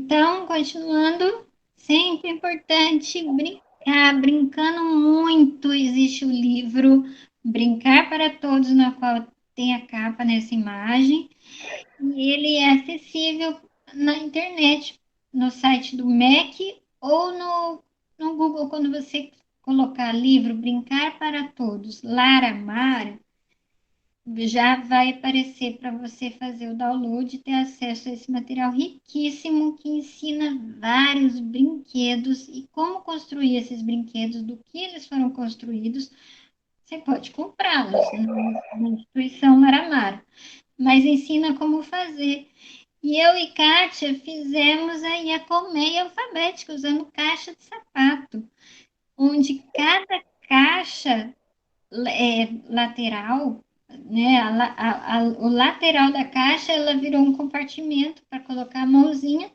Então, continuando, sempre importante brincar, brincando muito. Existe o livro Brincar para Todos, na qual tem a capa nessa imagem, e ele é acessível na internet, no site do MEC ou no Google, quando você colocar livro Brincar para Todos, Lara Mara, já vai aparecer para você fazer o download e ter acesso a esse material riquíssimo que ensina vários brinquedos e como construir esses brinquedos, do que eles foram construídos. Você pode comprá-los na instituição Maramara, mas ensina como fazer. E eu e Kátia fizemos aí a colmeia alfabética usando caixa de sapato, onde cada caixa lateral, né? O lateral da caixa ela virou um compartimento para colocar a mãozinha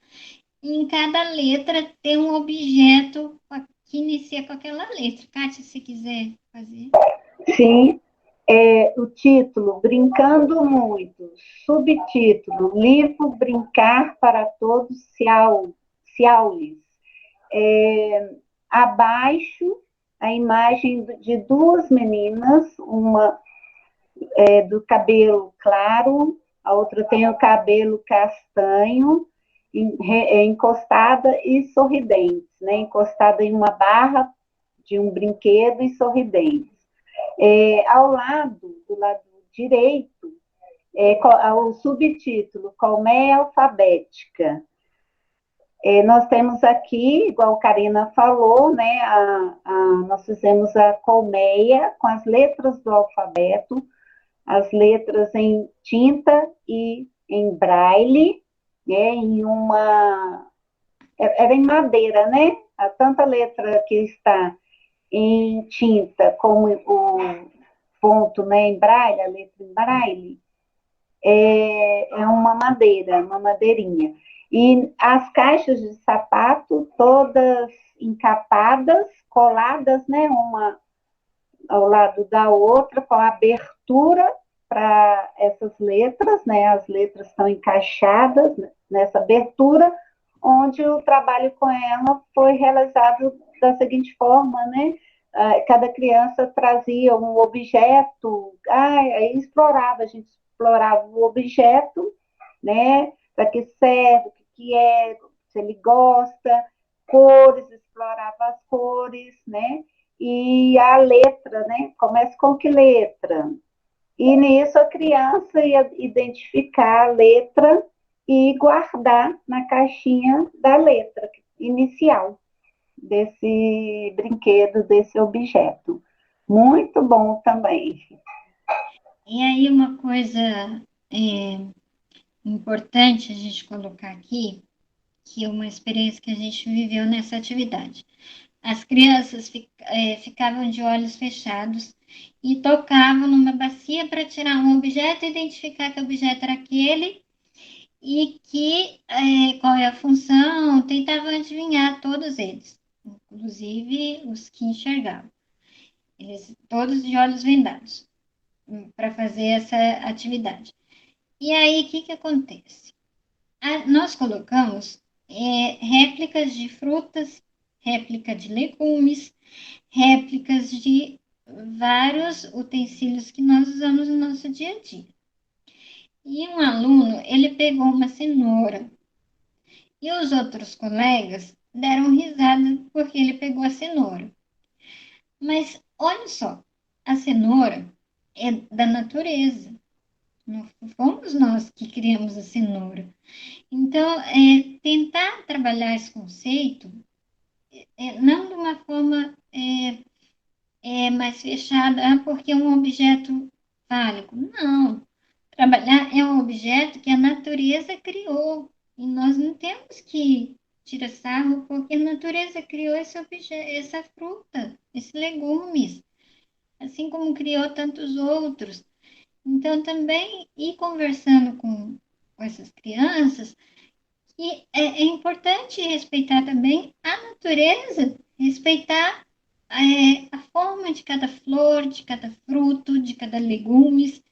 e em cada letra tem um objeto que inicia com aquela letra. Kátia, se quiser fazer. Sim, o título Brincando Muito, subtítulo Livro Brincar para Todos Ciaulis. Abaixo, a imagem de duas meninas, uma do cabelo claro, a outra tem o cabelo castanho, encostada e sorridentes, né? Encostada em uma barra de um brinquedo e sorridentes. Ao lado, do lado direito, o subtítulo Colmeia Alfabética. Nós temos aqui, igual a Karina falou, né, nós fizemos a colmeia com as letras do alfabeto, as letras em tinta e em braille, né, era em madeira, né? A tanta letra que está em tinta como o ponto, né, em braille, a letra em braille, é uma madeirinha. E as caixas de sapato, todas encapadas, coladas, né, uma ao lado da outra, com a abertura para essas letras, né, as letras estão encaixadas nessa abertura, onde o trabalho com ela foi realizado da seguinte forma, né, cada criança trazia um objeto, aí explorava, a gente explorava o objeto, né, para que serve, o que é, se ele gosta, cores, explorava as cores, né, e a letra, né, começa com que letra? E nisso a criança ia identificar a letra e guardar na caixinha da letra inicial desse brinquedo, desse objeto. Muito bom também. E aí uma coisa importante a gente colocar aqui, que é uma experiência que a gente viveu nessa atividade. As crianças ficavam de olhos fechados e tocavam numa bacia para tirar um objeto, identificar que objeto era aquele e qual é a função, tentavam adivinhar todos eles, inclusive os que enxergavam, eles todos de olhos vendados, para fazer essa atividade. E aí, o que acontece? Nós colocamos réplicas de frutas, réplica de legumes, réplicas de vários utensílios que nós usamos no nosso dia a dia. E um aluno, ele pegou uma cenoura e os outros colegas deram risada porque ele pegou a cenoura. Mas olha só, a cenoura é da natureza. Não fomos nós que criamos a cenoura. Então, tentar trabalhar esse conceito, não de uma forma mais fechada, porque é um objeto fálico. Não. Trabalhar é um objeto que a natureza criou. E nós não temos que tirar sarro, porque a natureza criou esse objeto, essa fruta, esses legumes, assim como criou tantos outros. Então, também ir conversando com essas crianças. E é importante respeitar também a natureza, respeitar a forma de cada flor, de cada fruto, de cada legumes,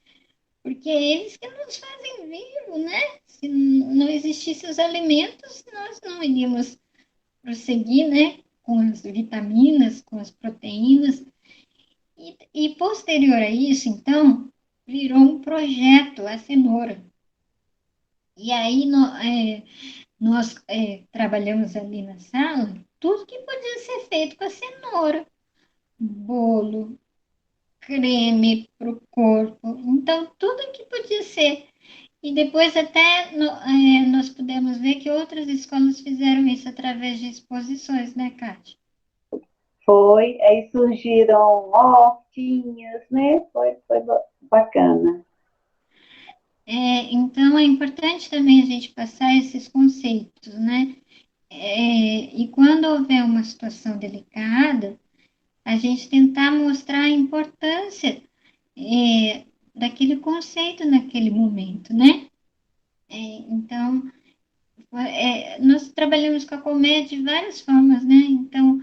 porque é eles que nos fazem vivo, né? Se não existissem os alimentos, nós não iríamos prosseguir, né? Com as vitaminas, com as proteínas. E posterior a isso, então, virou um projeto, a cenoura. E aí nós trabalhamos ali na sala, tudo que podia ser feito com a cenoura. Bolo, creme para o corpo. Então, tudo que podia ser. E depois até nós pudemos ver que outras escolas fizeram isso através de exposições, né, Kátia? Foi, aí surgiram hortinhas, né? Foi bacana. Então, é importante também a gente passar esses conceitos, né? E quando houver uma situação delicada, a gente tentar mostrar a importância daquele conceito naquele momento, né? Então, nós trabalhamos com a colmeia de várias formas, né? Então,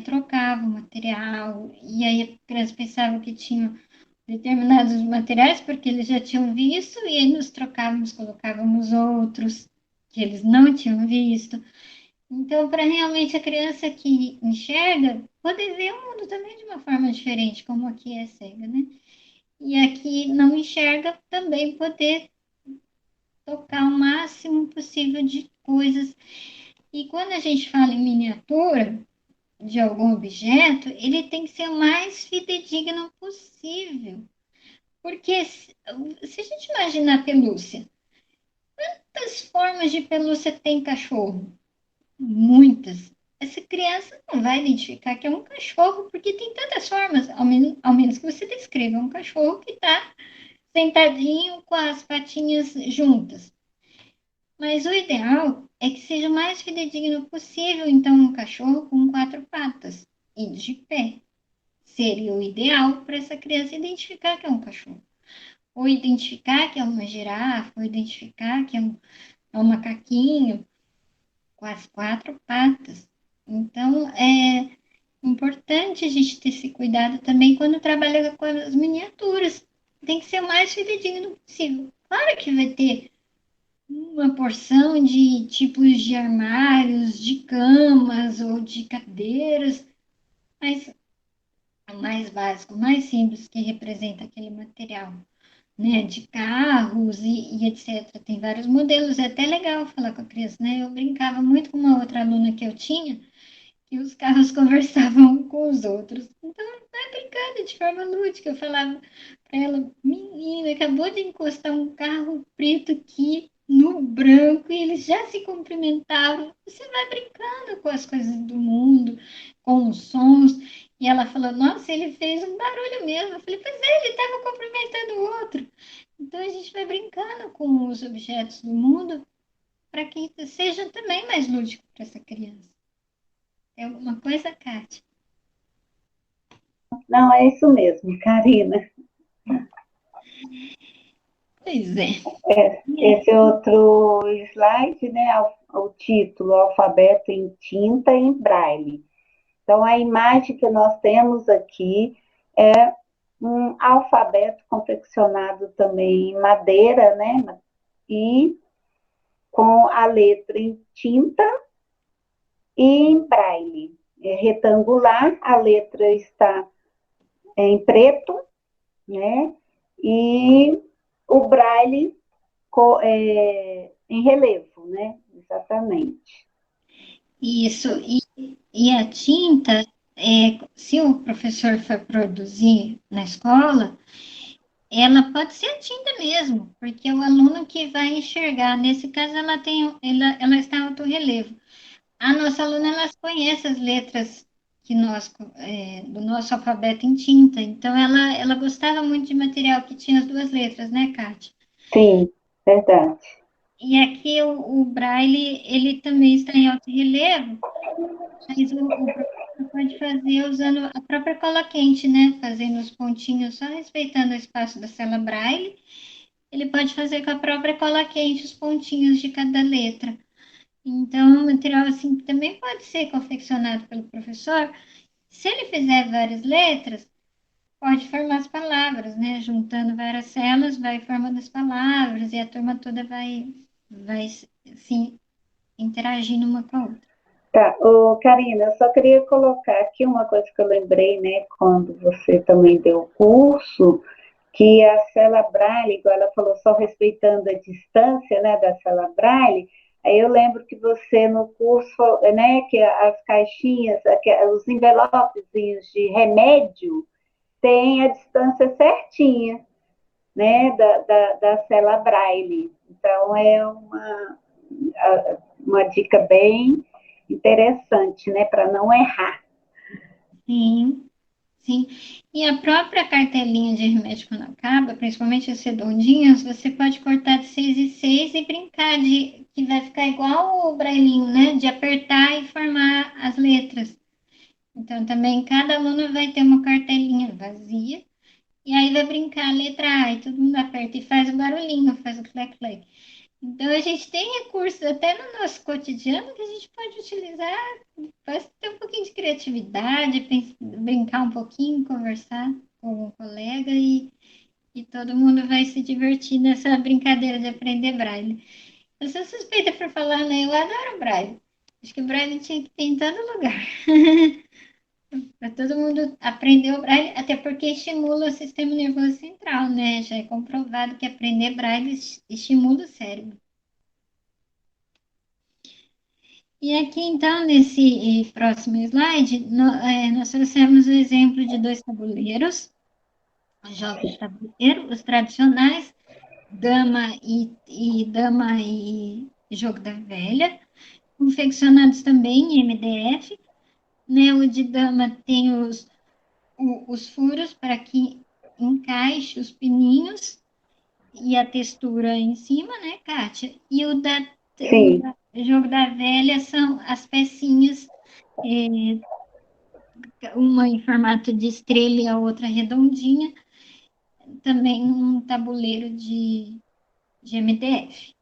trocava o material, e aí a criança pensava que tinham determinados materiais, porque eles já tinham visto, e aí nos trocávamos, colocávamos outros que eles não tinham visto. Então, para realmente a criança que enxerga, poder ver o mundo também de uma forma diferente, como aqui é cega, né? E aqui não enxerga também poder tocar o máximo possível de coisas. E quando a gente fala em miniatura de algum objeto, ele tem que ser o mais fidedigno possível. Porque se a gente imaginar a pelúcia, quantas formas de pelúcia tem cachorro? Muitas. Essa criança não vai identificar que é um cachorro, porque tem tantas formas, ao menos que você descreva um cachorro que está sentadinho com as patinhas juntas. Mas o ideal é que seja o mais fidedigno possível, então, um cachorro com quatro patas e de pé. Seria o ideal para essa criança identificar que é um cachorro. Ou identificar que é uma girafa, ou identificar que é um macaquinho com as quatro patas. Então, é importante a gente ter esse cuidado também quando trabalha com as miniaturas. Tem que ser o mais fidedigno possível. Claro que vai ter uma porção de tipos de armários, de camas ou de cadeiras, mas o mais básico, o mais simples que representa aquele material, né, de carros e etc. Tem vários modelos, é até legal falar com a criança, né? Eu brincava muito com uma outra aluna que eu tinha, que os carros conversavam um com os outros. Então, vai brincando de forma lúdica. Eu falava para ela, menina, acabou de encostar um carro preto aqui no branco e eles já se cumprimentavam. Você vai brincando com as coisas do mundo, com os sons. E ela falou, nossa, ele fez um barulho mesmo. Eu falei, pois é, ele estava cumprimentando o outro. Então a gente vai brincando com os objetos do mundo para que seja também mais lúdico para essa criança. É alguma coisa, Kátia? Não, é isso mesmo, Karina. Pois é. Esse outro slide, né, o título, Alfabeto em Tinta em Braille. Então, a imagem que nós temos aqui é um alfabeto confeccionado também em madeira, né, e com a letra em tinta e em braille. É retangular, a letra está em preto, né, e o braille em relevo, né? Exatamente. Isso. E a tinta, se o professor for produzir na escola, ela pode ser a tinta mesmo, porque o aluno que vai enxergar, nesse caso, ela está em alto relevo. A nossa aluna, ela conhece as letras do nosso alfabeto em tinta, então ela gostava muito de material que tinha as duas letras, né, Kátia? Sim, verdade. E aqui o Braille, ele também está em alto relevo, mas o professor pode fazer usando a própria cola quente, né? Fazendo os pontinhos, só respeitando o espaço da célula Braille. Ele pode fazer com a própria cola quente os pontinhos de cada letra. Então, o material assim também pode ser confeccionado pelo professor. Se ele fizer várias letras, pode formar as palavras. palavras, né? Juntando várias células, vai formando as palavras e a turma toda vai se interagindo uma com a outra. Tá, ô, Karina, eu só queria colocar aqui uma coisa que eu lembrei, né, quando você também deu o curso, que a célula Braille, igual ela falou, só respeitando a distância, né, da célula Braille, aí eu lembro que você no curso, né, que as caixinhas, os envelopes de remédio, tem a distância certinha, né, da célula Braille. Então, é uma dica bem interessante, né, para não errar. Sim, sim. E a própria cartelinha de remédio quando acaba, principalmente as redondinhas, você pode cortar de 6 em 6 e brincar de que vai ficar igual o brailinho, né? De apertar e formar as letras. Então, também cada aluno vai ter uma cartelinha vazia, e aí vai brincar a letra A, e todo mundo aperta e faz o barulhinho, faz o clec-clec. Então, a gente tem recursos até no nosso cotidiano que a gente pode utilizar, pode ter um pouquinho de criatividade, brincar um pouquinho, conversar com um colega e todo mundo vai se divertir nessa brincadeira de aprender braille. Eu sou suspeita por falar, né? Eu adoro braille. Acho que o braille tinha que ter em todo lugar. Para todo mundo aprender o braille, até porque estimula o sistema nervoso central, né? Já é comprovado que aprender braille estimula o cérebro. E aqui, então, nesse próximo slide, nós trouxemos o exemplo de dois tabuleiros, os jogos de tabuleiro, os tradicionais, dama e jogo da velha, confeccionados também em MDF, né? O de dama tem os furos para que encaixe os pininhos e a textura em cima, né, Kátia? E Sim, o jogo da velha são as pecinhas, uma em formato de estrela e a outra redondinha, também num tabuleiro de MDF.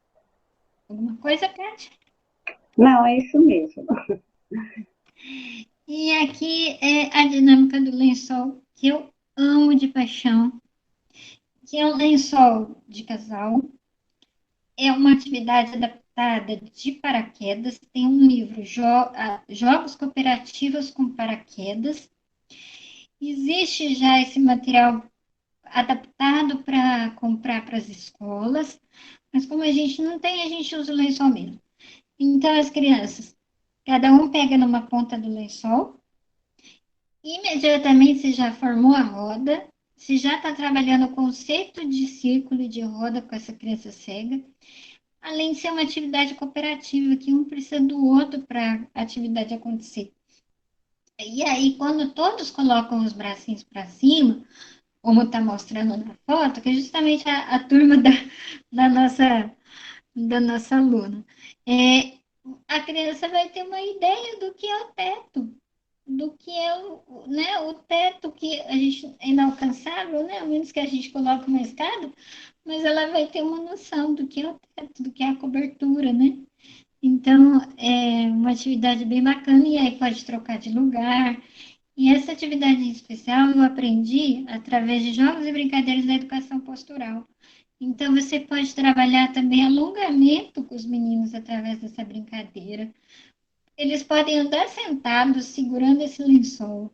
Alguma coisa, Kátia? não, é isso mesmo. E aqui é a dinâmica do lençol, que eu amo de paixão, que é um lençol de casal. É uma atividade adaptada de paraquedas. Tem um livro, Jogos Cooperativos com Paraquedas. Existe já esse material adaptado para comprar para as escolas, mas como a gente não tem, a gente usa o lençol mesmo. Então, as crianças, cada um pega numa ponta do lençol, imediatamente você já formou a roda, você já está trabalhando o conceito de círculo e de roda com essa criança cega, além de ser uma atividade cooperativa, que um precisa do outro para a atividade acontecer. E aí, quando todos colocam os bracinhos para cima, como está mostrando na foto, que é justamente a turma da, nossa, da nossa aluna, a criança vai ter uma ideia do que é o teto, do que é o teto que a gente é inalcançável, né? A menos que a gente coloque uma escada, mas ela vai ter uma noção do que é o teto, do que é a cobertura, né? Então, é uma atividade bem bacana e aí pode trocar de lugar. E essa atividade em especial eu aprendi através de jogos e brincadeiras da educação postural. Então, você pode trabalhar também alongamento com os meninos através dessa brincadeira. Eles podem andar sentados, segurando esse lençol.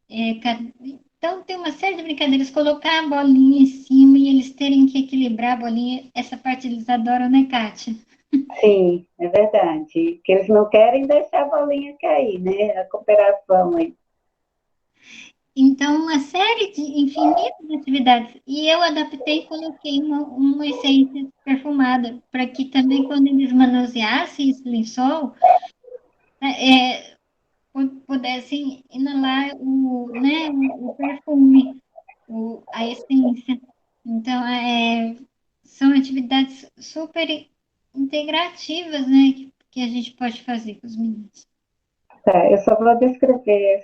Então, tem uma série de brincadeiras. Colocar a bolinha em cima e eles terem que equilibrar a bolinha. Essa parte eles adoram, né, Kátia? Sim, é verdade. Que eles não querem deixar a bolinha cair, né? A cooperação aí. Então, uma série de infinitas atividades. E eu adaptei e coloquei uma essência perfumada, para que também, quando eles manuseassem esse lençol, é, pudessem inalar o perfume, a essência. Então, são atividades super integrativas, né, que a gente pode fazer com os meninos. Tá, eu só vou descrever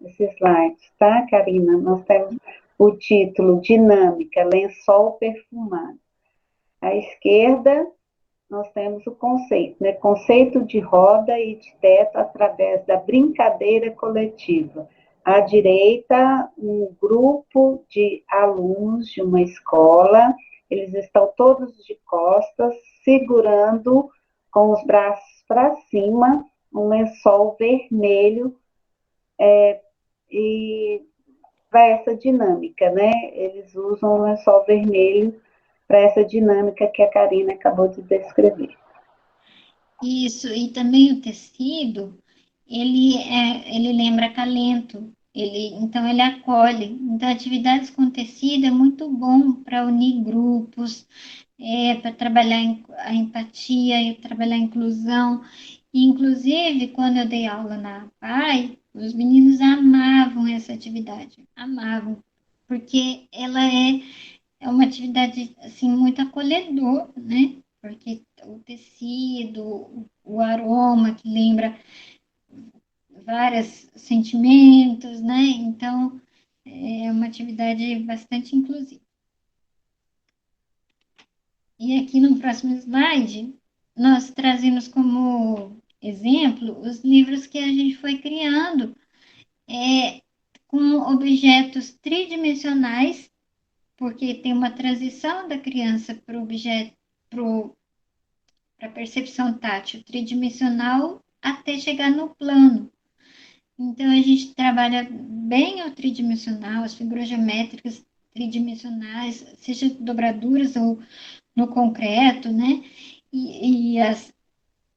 esse slide, tá, Karina? Nós temos o título Dinâmica, lençol perfumado. À esquerda, nós temos o conceito, né? Conceito de roda e de teto através da brincadeira coletiva. à direita, um grupo de alunos de uma escola, eles estão todos de costas, segurando com os braços para cima um lençol vermelho, e para essa dinâmica, né? Eles usam o lençol vermelho para essa dinâmica que a Karina acabou de descrever. Isso, e também o tecido, ele lembra acalento, então ele acolhe. Então, atividades com tecido é muito bom para unir grupos, para trabalhar a empatia e trabalhar a inclusão. E, inclusive, quando eu dei aula na PAI, os meninos amavam essa atividade, amavam, porque é uma atividade assim muito acolhedora, né? Porque o tecido, o aroma que lembra vários sentimentos, né? Então é uma atividade bastante inclusiva. E aqui no próximo slide, nós trazemos como exemplo os livros que a gente foi criando com objetos tridimensionais, porque tem uma transição da criança para o objeto, para a percepção tátil tridimensional até chegar no plano. Então, a gente trabalha bem o tridimensional, as figuras geométricas tridimensionais, seja dobraduras ou no concreto, né?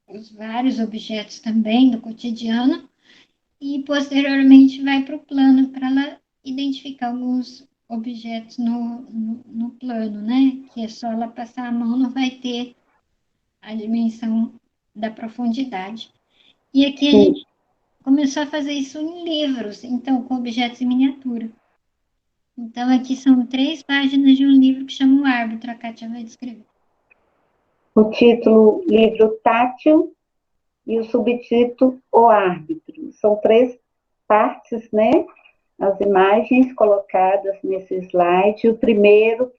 Os vários objetos também do cotidiano. E, posteriormente, vai para o plano para ela identificar alguns objetos no plano, né? Que é só ela passar a mão, não vai ter a dimensão da profundidade. E aqui a Sim. gente começou a fazer isso em livros, então com objetos em miniatura. Então aqui são 3 páginas de um livro que chama O Árbitro, a Kátia vai descrever. O título, livro tátil, e o subtítulo, O Árbitro. São 3 partes, né? As imagens colocadas nesse slide. O primeiro,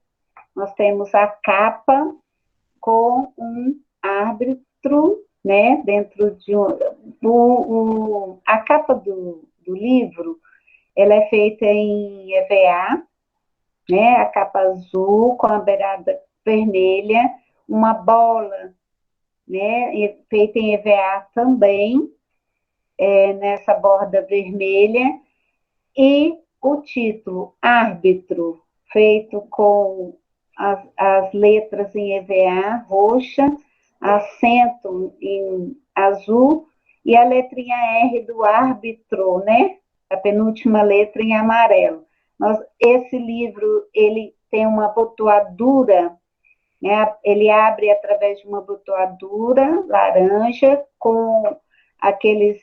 nós temos a capa com um árbitro, né? Dentro de a capa do livro, ela é feita em EVA, né? A capa azul com a beirada vermelha, uma bola, né? Feita em EVA também, nessa borda vermelha, e o título Árbitro, feito com as letras em EVA roxa, acento em azul e a letrinha R do árbitro, né? A penúltima letra em amarelo. Esse livro, ele tem uma abotoadura, né? Ele abre através de uma abotoadura laranja com aqueles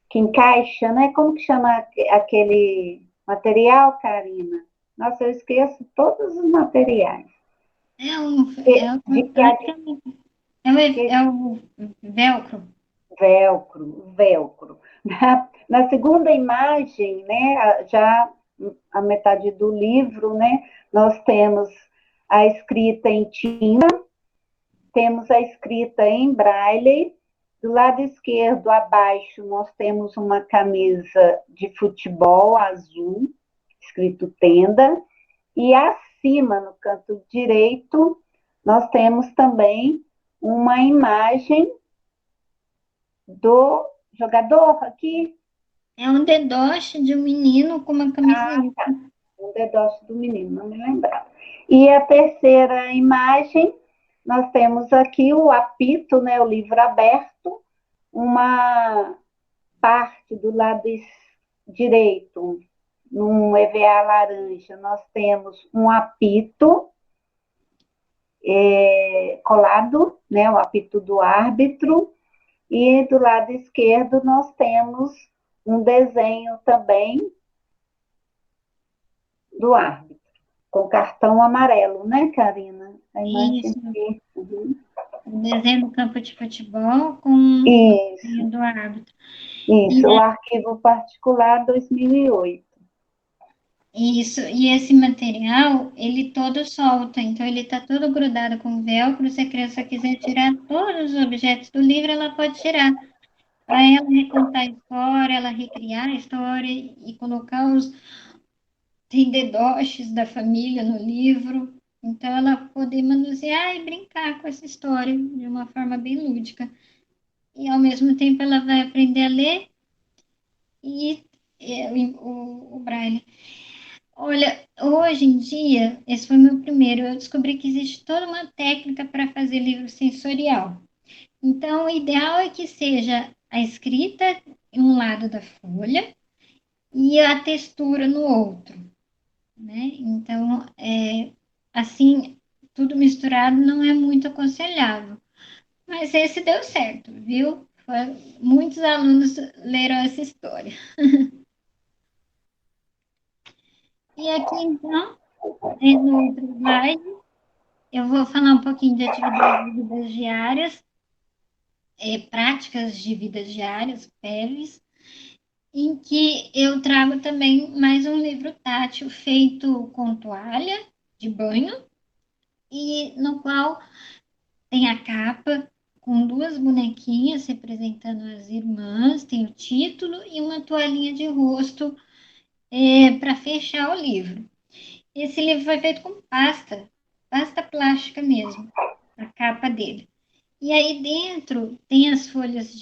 que encaixa, né? Como que chama aquele material, Karina? Nossa, eu esqueço todos os materiais. Praticamente, é o velcro. Velcro. Na segunda imagem, né, já a metade do livro, né, nós temos a escrita em tinta, temos a escrita em braille. Do lado esquerdo, abaixo, nós temos uma camisa de futebol azul, escrito Tenda, e acima, no canto direito, nós temos também uma imagem do jogador aqui. É um dedoche de um menino com uma camisa. Tá. Um dedoche do menino, não me lembrava. E a terceira imagem, nós temos aqui o apito, né, o livro aberto, uma parte do lado direito, num EVA laranja, nós temos um apito colado, né, o apito do árbitro, e do lado esquerdo nós temos um desenho também do árbitro, com cartão amarelo, né, Karina? A imagem Isso. aqui. Uhum. O desenho do campo de futebol com o desenho do árbitro. Isso, o arquivo particular 2008. Isso, e esse material, ele todo solta, então ele está todo grudado com velcro. Se a criança quiser tirar todos os objetos do livro, ela pode tirar. para ela recontar a história, ela recriar a história e colocar os tendedoches da família no livro. Então, ela poder manusear e brincar com essa história de uma forma bem lúdica. E, ao mesmo tempo, ela vai aprender a ler e o braille. Olha, hoje em dia, esse foi meu primeiro, eu descobri que existe toda uma técnica para fazer livro sensorial. Então, o ideal é que seja a escrita em um lado da folha e a textura no outro, né? Então, assim, tudo misturado não é muito aconselhável. Mas esse deu certo, viu? Muitos alunos leram essa história. E aqui, então, no outro slide, eu vou falar um pouquinho de atividades de vidas diárias, práticas de vidas diárias, PEVs, em que eu trago também mais um livro tátil feito com toalha de banho e no qual tem a capa com duas bonequinhas representando as irmãs, tem o título e uma toalhinha de rosto para fechar o livro. Esse livro foi feito com pasta plástica mesmo, a capa dele. E aí dentro tem as folhas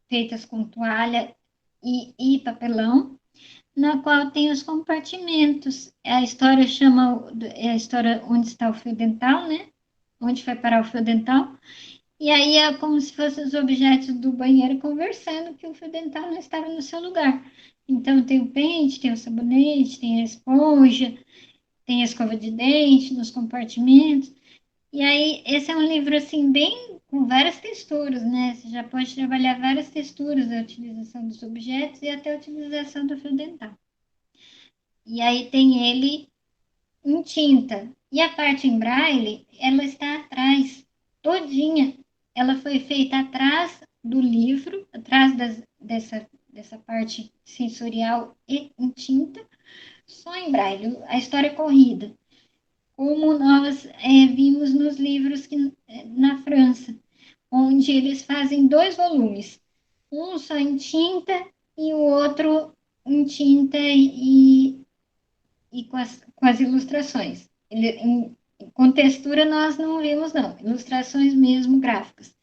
feitas com toalha e papelão, na qual tem os compartimentos. A história chama, é a história onde está o fio dental, né? Onde vai parar o fio dental. E aí é como se fossem os objetos do banheiro conversando que o fio dental não estava no seu lugar. Então tem o pente, tem o sabonete, tem a esponja, tem a escova de dente nos compartimentos. E aí, esse é um livro, assim, bem com várias texturas, né? Você já pode trabalhar várias texturas da utilização dos objetos e até a utilização do fio dental. E aí tem ele em tinta. E a parte em braille, ela está atrás, todinha. Ela foi feita atrás do livro, atrás dessa parte sensorial e em tinta, só em braille. A história é corrida, como nós vimos nos livros na França, onde eles fazem dois volumes, um só em tinta e o outro em tinta e com as ilustrações. Com textura nós não vimos, não, ilustrações mesmo gráficas.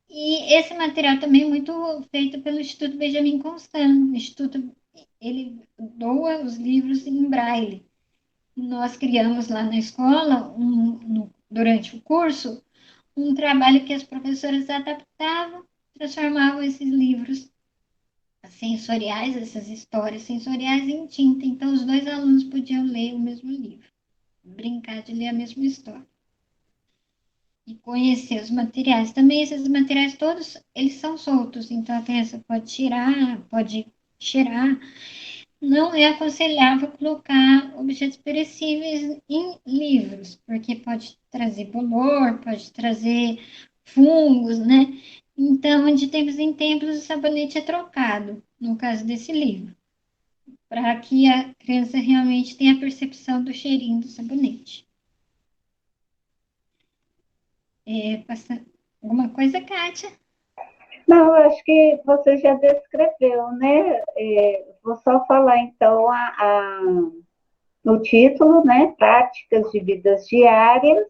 E esse material também é muito feito pelo Instituto Benjamin Constant. O Instituto ele doa os livros em braille. Nós criamos lá na escola, durante o curso, um trabalho que as professoras adaptavam, transformavam esses livros sensoriais, essas histórias sensoriais em tinta. Então, os dois alunos podiam ler o mesmo livro, brincar de ler a mesma história e conhecer os materiais. Também esses materiais todos, eles são soltos, então a criança pode tirar, pode cheirar. Não é aconselhável colocar objetos perecíveis em livros, porque pode trazer bolor, pode trazer fungos, né? Então, de tempos em tempos, o sabonete é trocado, no caso desse livro, para que a criança realmente tenha a percepção do cheirinho do sabonete. Passa alguma coisa, Kátia? Não, acho que você já descreveu, né? Vou só falar então no título, né? Práticas de vidas diárias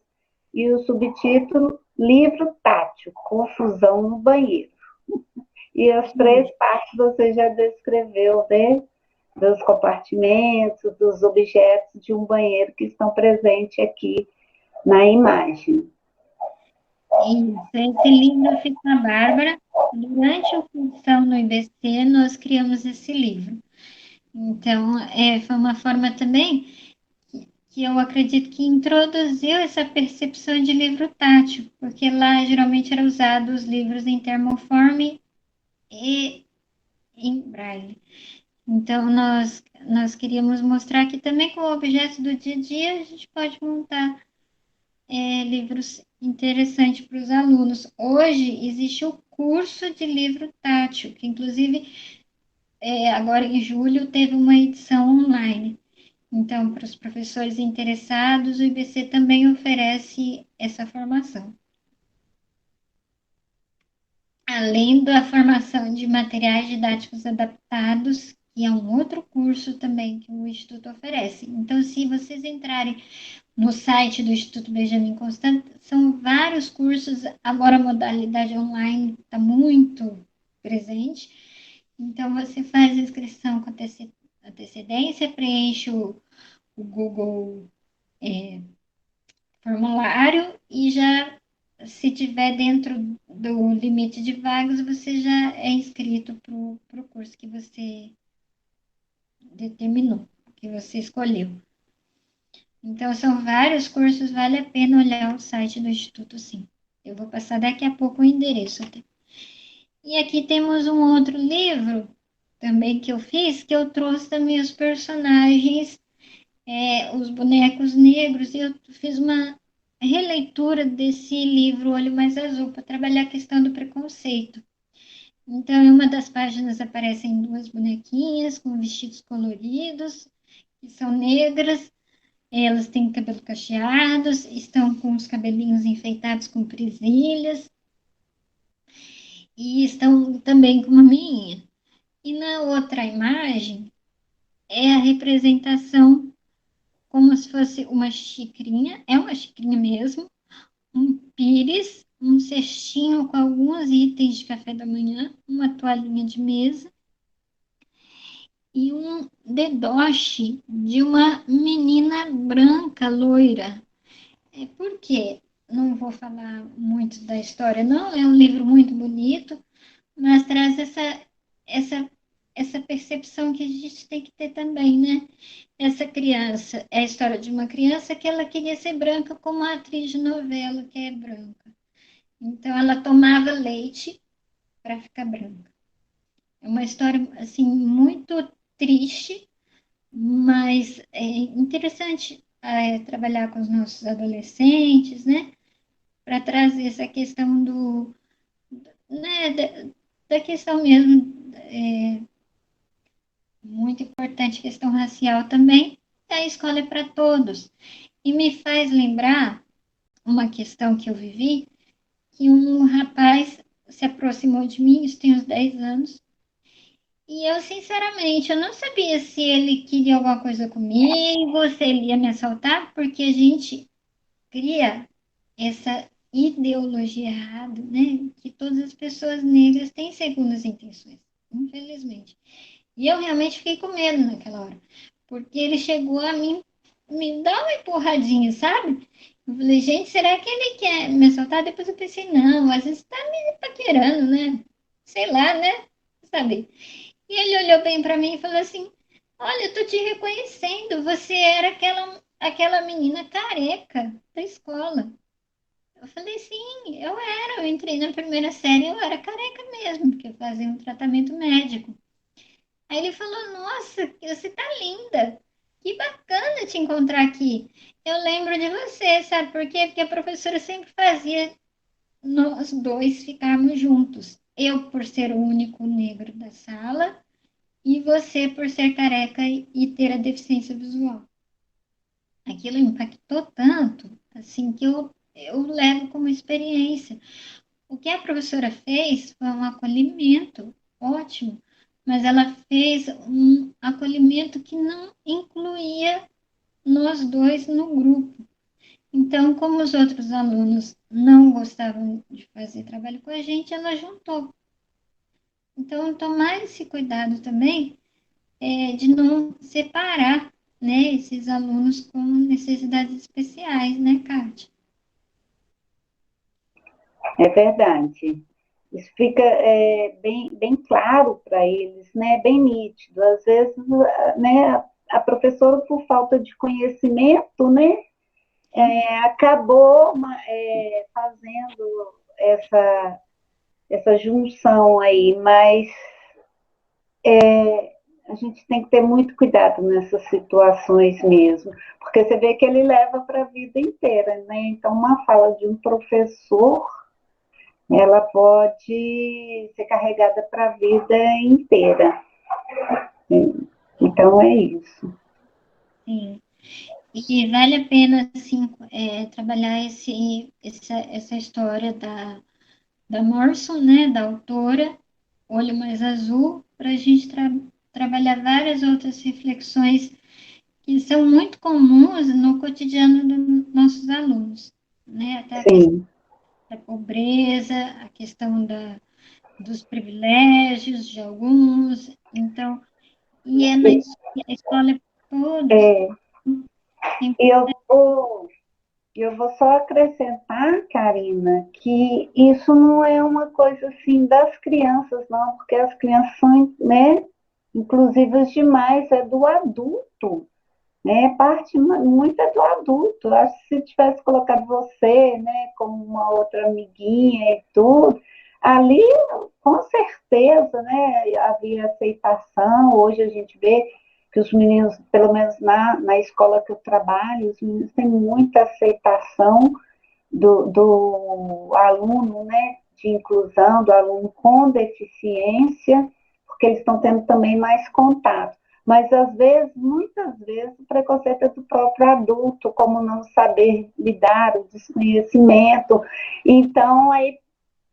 e o subtítulo Livro Tátil, Confusão no Banheiro. E as três partes você já descreveu, né? Dos compartimentos, dos objetos de um banheiro que estão presentes aqui na imagem. Isso, esse livro fica na Bárbara. Durante a função no IBC, nós criamos esse livro. Então, foi uma forma também que eu acredito que introduziu essa percepção de livro tátil, porque lá geralmente eram usados os livros em termoforme e em braille. Então, nós queríamos mostrar que também com o objeto do dia a dia a gente pode montar livros interessantes para os alunos. Hoje existe o curso de livro tátil, que inclusive agora em julho teve uma edição online. Então, para os professores interessados, o IBC também oferece essa formação. além da formação de materiais didáticos adaptados, que é um outro curso também que o Instituto oferece. Então, se vocês entrarem no site do Instituto Benjamin Constant, são vários cursos, agora a modalidade online está muito presente, então você faz a inscrição com antecedência, preenche o Google formulário e já, se tiver dentro do limite de vagas, você já é inscrito para o curso que você determinou, que você escolheu. Então, são vários cursos, vale a pena olhar o site do Instituto, sim. Eu vou passar daqui a pouco o endereço até. E aqui temos um outro livro também que eu fiz, que eu trouxe também os personagens, os bonecos negros, e eu fiz uma releitura desse livro Olho Mais Azul para trabalhar a questão do preconceito. Então, em uma das páginas aparecem duas bonequinhas com vestidos coloridos, que são negras. Elas têm cabelo cacheados, estão com os cabelinhos enfeitados com presilhas e estão também com uma meinha. E na outra imagem é a representação como se fosse uma xicrinha, é uma xicrinha mesmo, um pires, um cestinho com alguns itens de café da manhã, uma toalhinha de mesa e um dedoche de uma menina branca loira. Por quê? Não vou falar muito da história, não. É um livro muito bonito, mas traz essa, essa percepção que a gente tem que ter também, né? Essa criança, é a história de uma criança que ela queria ser branca como a atriz de novela que é branca. Então ela tomava leite para ficar branca. É uma história assim muito triste, mas é interessante trabalhar com os nossos adolescentes, né? Para trazer essa questão né, da questão mesmo, muito importante, questão racial também. A escola é para todos. E me faz lembrar uma questão que eu vivi, que um rapaz se aproximou de mim, isso tem uns 10 anos, e eu, sinceramente, eu não sabia se ele queria alguma coisa comigo, se ele ia me assaltar, porque a gente cria essa ideologia errada, né? Que todas as pessoas negras têm segundas intenções, infelizmente. E eu realmente fiquei com medo naquela hora, porque ele chegou a me dar uma empurradinha, sabe? Eu falei, gente, será que ele quer me assaltar? Depois eu pensei, não, às vezes tá me paquerando, né? Sei lá, né? Sabe? E ele olhou bem para mim e falou assim: Olha, eu tô te reconhecendo, você era aquela menina careca da escola. Eu falei, sim, eu era. Eu entrei na primeira série, eu era careca mesmo, porque eu fazia um tratamento médico. Aí ele falou, nossa, você tá linda. Que bacana te encontrar aqui. Eu lembro de você, sabe por quê? Porque a professora sempre fazia nós dois ficarmos juntos. Eu por ser o único negro da sala e você por ser careca e ter a deficiência visual. Aquilo impactou tanto, assim, que eu levo como experiência. O que a professora fez foi um acolhimento ótimo, mas ela fez um acolhimento que não incluía nós dois no grupo. Então, como os outros alunos não gostavam de fazer trabalho com a gente, ela juntou. Então, tomar esse cuidado também de não separar, né, esses alunos com necessidades especiais, né, Kátia? É verdade. Isso fica bem claro para eles, né? Bem nítido. Às vezes, né, a professora, por falta de conhecimento, né, acabou fazendo essa junção aí, mas a gente tem que ter muito cuidado nessas situações mesmo, porque você vê que ele leva para a vida inteira, né? Então, uma fala de um professor, ela pode ser carregada para a vida inteira. Então, é isso. Sim. E vale a pena, assim, trabalhar essa história da Morson, né, da autora, Olho Mais Azul, para a gente trabalhar várias outras reflexões que são muito comuns no cotidiano dos nossos alunos, né? Até a questão Sim, da pobreza, a questão dos privilégios de alguns, então, e a escola é para todos, é, é e eu importante. vou, eu vou só acrescentar, Karina, que isso não é uma coisa assim das crianças, não, porque as crianças são, né, inclusivas demais, é do adulto. Né? Parte muito é do adulto. Acho que se tivesse colocado você, né, como uma outra amiguinha e tudo, ali com certeza, né, havia aceitação. Hoje a gente vê que os meninos, pelo menos na escola que eu trabalho, os meninos têm muita aceitação do aluno, né, de inclusão, do aluno com deficiência, porque eles estão tendo também mais contato. Mas, às vezes, muitas vezes, o preconceito é do próprio adulto, como não saber lidar, o desconhecimento. Então, aí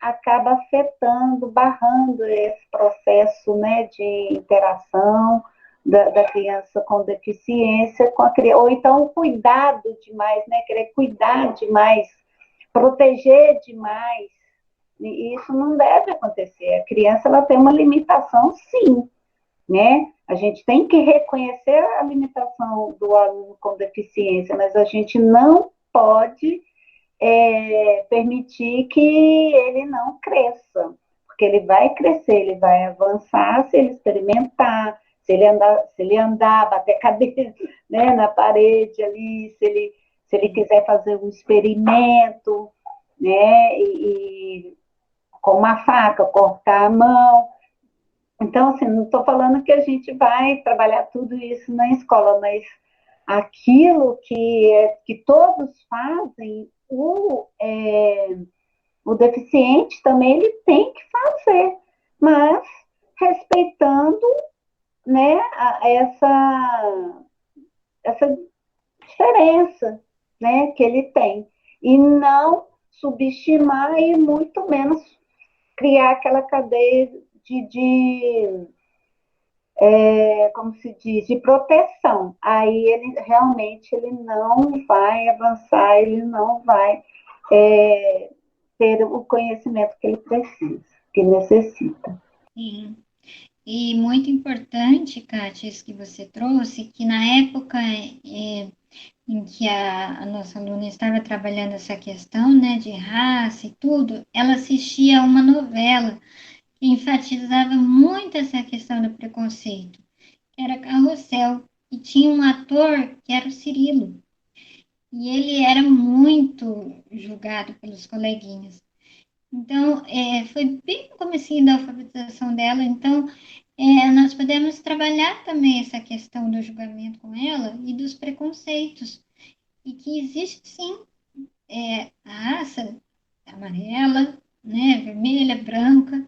acaba afetando, barrando esse processo, né, de interação da criança com deficiência com a criança, ou então o cuidado demais, né, querer cuidar demais, proteger demais. E isso não deve acontecer. A criança ela tem uma limitação, sim, né? A gente tem que reconhecer a limitação do aluno com deficiência, mas a gente não pode permitir que ele não cresça, porque ele vai crescer, ele vai avançar se ele experimentar, se ele andar, bater a cabeça, né, na parede ali, se ele quiser fazer um experimento, né, e com uma faca cortar a mão. Então, assim, não estou falando que a gente vai trabalhar tudo isso na escola, mas aquilo que todos fazem, o deficiente também ele tem que fazer, mas respeitando, né, essa diferença, né, que ele tem. E não subestimar e muito menos criar aquela cadeia de como se diz, de proteção. Aí ele realmente ele não vai avançar, ele não vai é, ter o conhecimento que ele precisa, que necessita. Sim. E muito importante, Kátia, isso que você trouxe, que na época em que a nossa aluna estava trabalhando essa questão, né, de raça e tudo, ela assistia a uma novela que enfatizava muito essa questão do preconceito, que era Carrossel, e tinha um ator que era o Cirilo, e ele era muito julgado pelos coleguinhas. Então, foi bem no comecinho da alfabetização dela, então nós podemos trabalhar também essa questão do julgamento com ela e dos preconceitos, e que existe sim a raça amarela, né, vermelha, branca,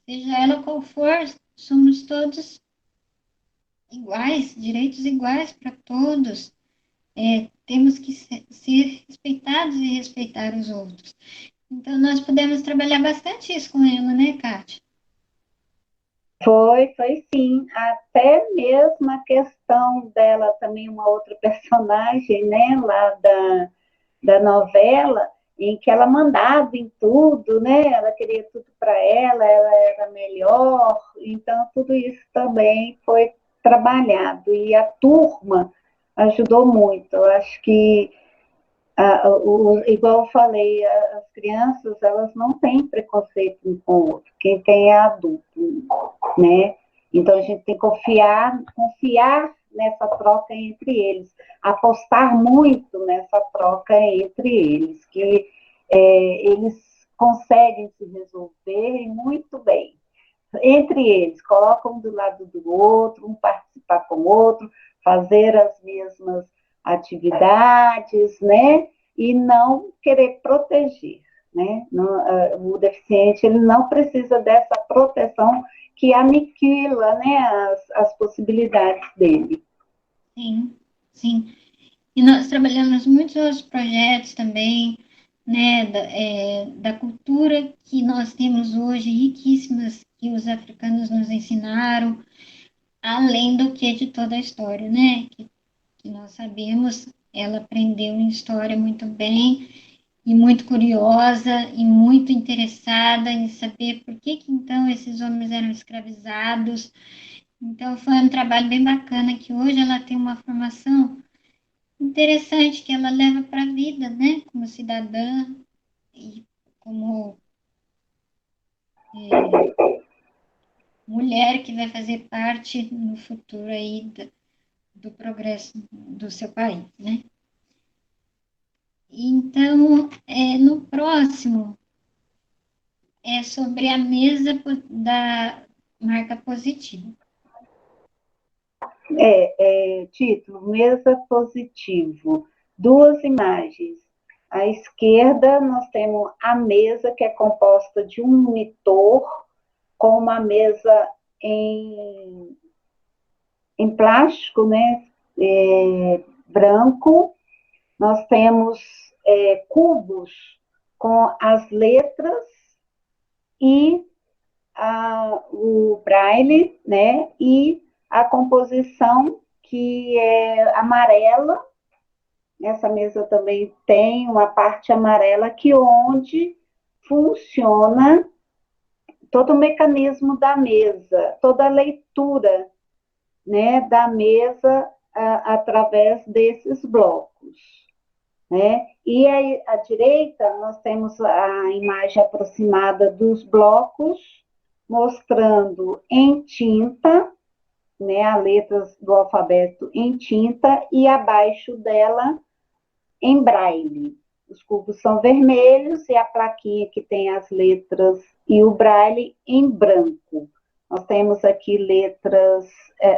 seja ela qual for, somos todos iguais, direitos iguais para todos. Temos que ser respeitados e respeitar os outros. Então, nós podemos trabalhar bastante isso com ela, né, Kátia? Foi sim. Até mesmo a questão dela, também uma outra personagem, né, lá da novela, em que ela mandava em tudo, né? Ela queria tudo para ela era melhor. Então, tudo isso também foi trabalhado. E a turma ajudou muito. Eu acho que, igual eu falei, as crianças elas não têm preconceito um com o outro. Quem tem é adulto, né? Então, a gente tem que confiar nessa troca entre eles, apostar muito nessa troca entre eles, que eles conseguem se resolver muito bem. Entre eles, colocam um do lado do outro, um participar com o outro, fazer as mesmas atividades, né? E não querer proteger, né? O deficiente ele não precisa dessa proteção que aniquila, né, as possibilidades dele. Sim, sim. E nós trabalhamos muitos outros projetos também, né, da cultura que nós temos hoje, riquíssimas, que os africanos nos ensinaram, além do que de toda a história, né, que nós sabemos, ela aprendeu em história muito bem, e muito curiosa, e muito interessada em saber por que então esses homens eram escravizados. Então, foi um trabalho bem bacana, que hoje ela tem uma formação interessante que ela leva para a vida, né, como cidadã e como mulher que vai fazer parte no futuro aí do progresso do seu país, né? Então, no próximo é sobre a mesa da marca positiva. Título, mesa positivo. Duas imagens. À esquerda, nós temos a mesa, que é composta de um monitor, com uma mesa em plástico, né? Branco. Nós temos cubos com as letras e o braille, né? E a composição, que é amarela. Essa mesa também tem uma parte amarela, que onde funciona todo o mecanismo da mesa, toda a leitura, né, da mesa através desses blocos, né? E aí, à direita, nós temos a imagem aproximada dos blocos, mostrando em tinta, né, as letras do alfabeto em tinta, e abaixo dela em braille. Os cubos são vermelhos e a plaquinha que tem as letras e o braille em branco. Nós temos aqui letras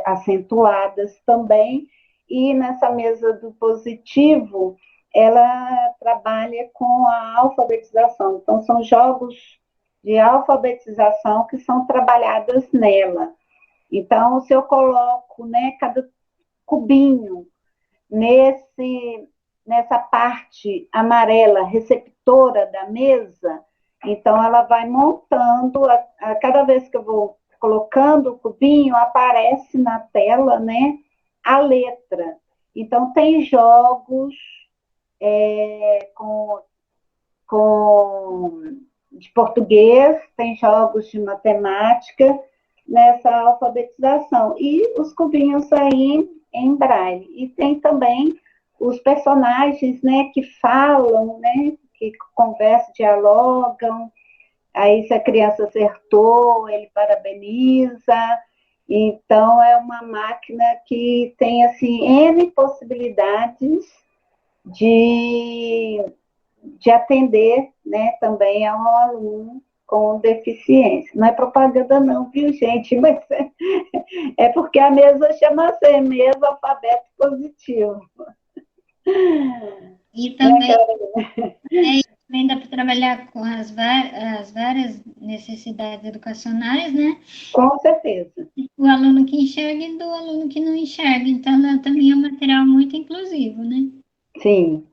acentuadas também, e nessa mesa do positivo, ela trabalha com a alfabetização. Então, são jogos de alfabetização que são trabalhadas nela. Então, se eu coloco, né, cada cubinho nessa parte amarela receptora da mesa, então ela vai montando, cada vez que eu vou colocando o cubinho, aparece na tela, né, a letra. Então, tem jogos de português, tem jogos de matemática nessa alfabetização. E os cubinhos aí em braille. E tem também os personagens, né, que falam, né, que conversam, dialogam. Aí, se a criança acertou, ele parabeniza. Então, é uma máquina que tem, assim, N possibilidades de atender, né, também a um aluno com deficiência. Não é propaganda não, viu, gente? Mas é porque a mesa chama-se mesa alfabeto positivo. E também dá para trabalhar com as várias necessidades educacionais, né? Com certeza. O aluno que enxerga e do aluno que não enxerga. Então, ela também é um material muito inclusivo, né? Sim.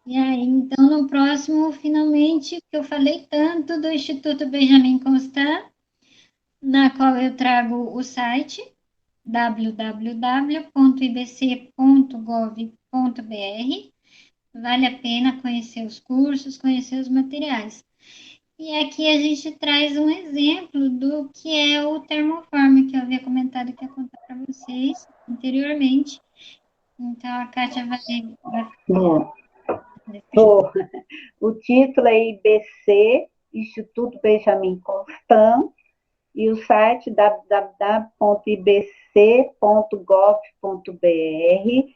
E aí, então, no próximo, finalmente, que eu falei tanto do Instituto Benjamin Constant, na qual eu trago o site www.ibc.gov.br. Vale a pena conhecer os cursos, conhecer os materiais. E aqui a gente traz um exemplo do que é o termoform, que eu havia comentado que ia contar para vocês anteriormente. Então, a Kátia vai Bom, o título é IBC, Instituto Benjamin Constant, e o site www.ibc.gov.br.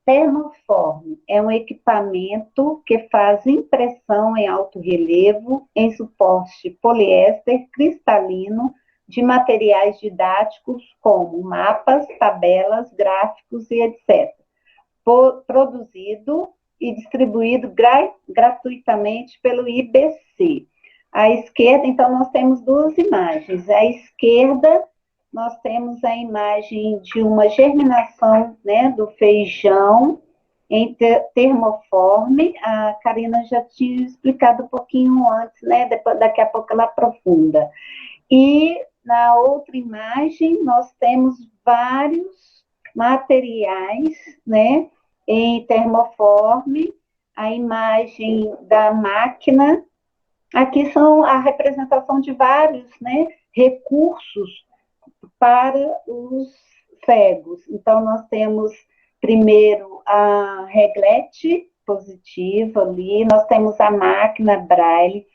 Termoform é um equipamento que faz impressão em alto relevo em suporte poliéster cristalino de materiais didáticos como mapas, tabelas, gráficos e etc. Produzido e distribuído gratuitamente pelo IBC. À esquerda, então, nós temos duas imagens. À esquerda, nós temos a imagem de uma germinação, né, do feijão, em termoforme, a Karina já tinha explicado um pouquinho antes, né? Depois, daqui a pouco ela aprofunda. E na outra imagem, nós temos vários materiais, né? Em termoforme, a imagem da máquina. Aqui são a representação de vários, né, recursos para os cegos. Então, nós temos primeiro a reglete positiva ali, nós temos a máquina Braille,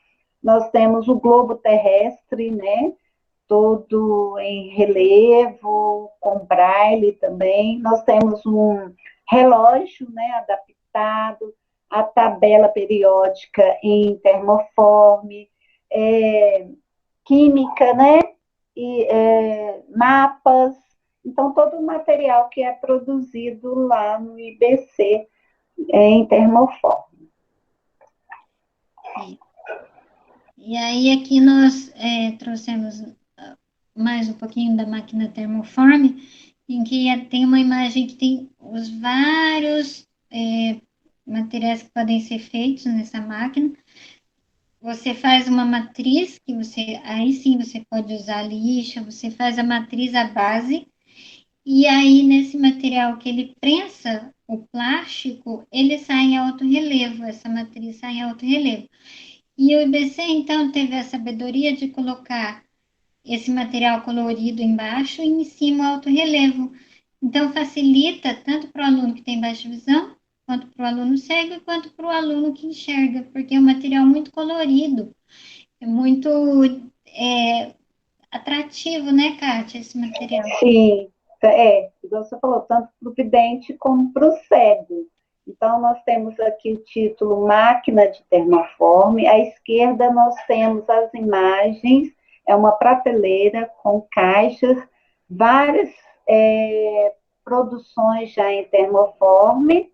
nós temos o globo terrestre, né, todo em relevo, com Braille também, nós temos um relógio, né, adaptado, a tabela periódica em termoforme, química, né, e mapas, então todo o material que é produzido lá no IBC em termoforme. E aí aqui nós trouxemos mais um pouquinho da máquina termoforme, em que tem uma imagem que tem os vários materiais que podem ser feitos nessa máquina. Você faz uma matriz, que aí sim você pode usar lixa, você faz a matriz, a base, e aí nesse material que ele prensa o plástico, ele sai em alto relevo, essa matriz sai em alto relevo. E o IBC, então, teve a sabedoria de colocar esse material colorido embaixo e em cima o alto relevo. Então, facilita tanto para o aluno que tem baixa visão, quanto para o aluno cego, quanto para o aluno que enxerga, porque é um material muito colorido, é muito atrativo, né, Kátia, esse material. Sim, igual você falou, tanto para o vidente como para o cego. Então, nós temos aqui o título Máquina de Termoforme, à esquerda nós temos as imagens, é uma prateleira com caixas, várias produções já em termoforme,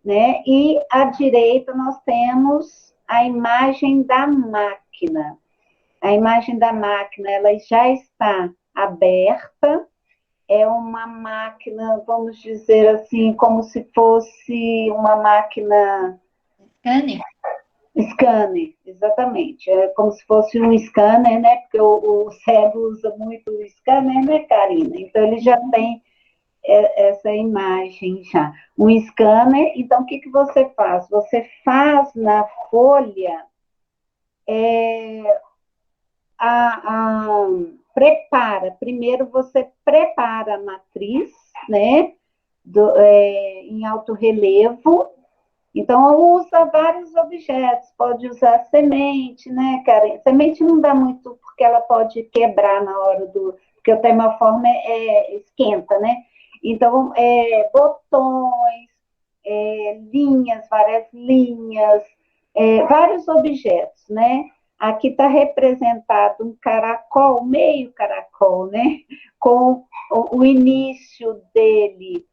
né? E à direita nós temos a imagem da máquina. A imagem da máquina, ela já está aberta, é uma máquina, vamos dizer assim, como se fosse uma máquina... Scanner? Scanner, exatamente. É como se fosse um scanner, né? Porque o cego usa muito o scanner, né, Karina? Então, ele já tem essa imagem já. Um scanner, então, o que, que você faz? Você faz na folha primeiro você prepara a matriz, né, em alto relevo, então usa vários objetos, pode usar semente, né, cara? Semente não dá muito, porque ela pode quebrar na hora porque o termoforme esquenta, né? Então, botões, linhas, várias linhas, vários objetos, né? Aqui está representado um caracol, meio caracol, né? Com o início dele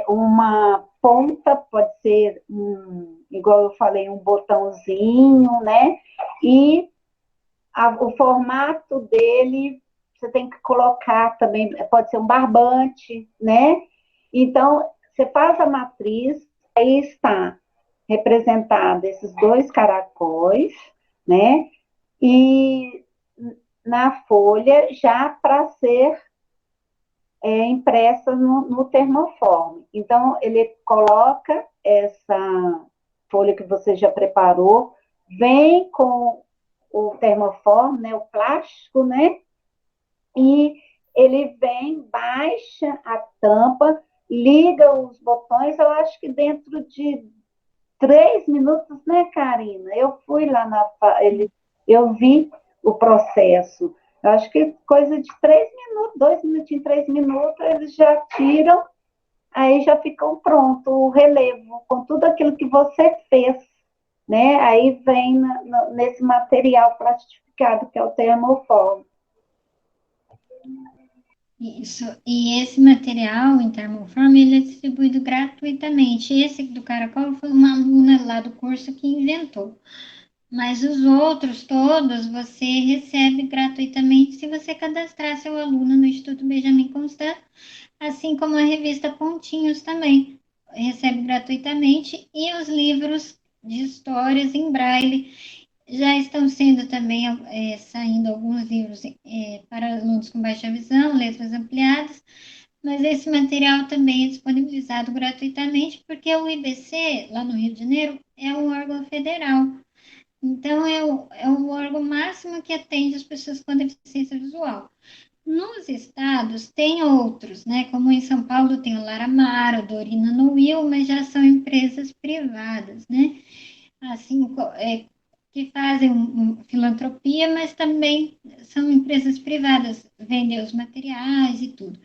uma ponta, pode ser, igual eu falei, um botãozinho, né? E o formato dele, você tem que colocar também, pode ser um barbante, né? Então, você faz a matriz, aí está representado esses dois caracóis, né? E na folha já para ser impressa no termoforme. Então, ele coloca essa folha que você já preparou, vem com o termoforme, né, o plástico, né? E ele vem, baixa a tampa, liga os botões, eu acho que dentro de 3 minutos, né, Karina? Eu fui lá eu vi o processo. Eu acho que coisa de 3 minutos, 2 minutinhos, 3 minutos, eles já tiram, aí já ficam pronto o relevo, com tudo aquilo que você fez, né? Aí vem nesse material plastificado, que é o termoforme. Isso. E esse material em termoforme, ele é distribuído gratuitamente. Esse do caracol foi uma aluna lá do curso que inventou. Mas os outros todos você recebe gratuitamente se você cadastrar seu aluno no Instituto Benjamin Constant, assim como a revista Pontinhos também. recebe gratuitamente, e os livros de histórias em braille. Já estão sendo também saindo alguns livros para alunos com baixa visão, letras ampliadas, mas esse material também é disponibilizado gratuitamente, porque o IBC, lá no Rio de Janeiro, é um órgão federal. Então, é o órgão máximo que atende as pessoas com deficiência visual. Nos estados, tem outros, né? Como em São Paulo tem o Laramar, o Dorina no Will, mas já são empresas privadas, né? Assim, que fazem filantropia, mas também são empresas privadas, vendem os materiais e tudo.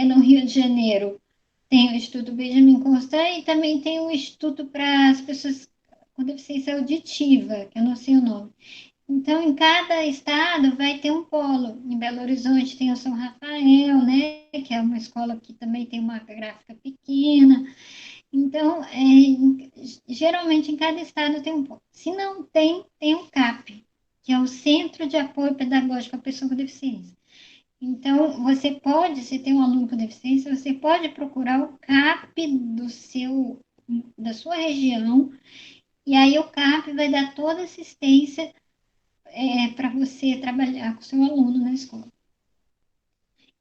No Rio de Janeiro tem o Instituto Benjamin Constant e também tem um instituto para as pessoas com deficiência auditiva, que eu não sei o nome. Então, em cada estado vai ter um polo. Em Belo Horizonte tem o São Rafael, né, que é uma escola que também tem uma gráfica pequena. Então, geralmente em cada estado tem um polo. Se não tem, tem o CAP, que é o Centro de Apoio Pedagógico à Pessoa com Deficiência. Então, você pode, se tem um aluno com deficiência, você pode procurar o CAP da sua região, e aí o CAP vai dar toda a assistência para você trabalhar com o seu aluno na escola.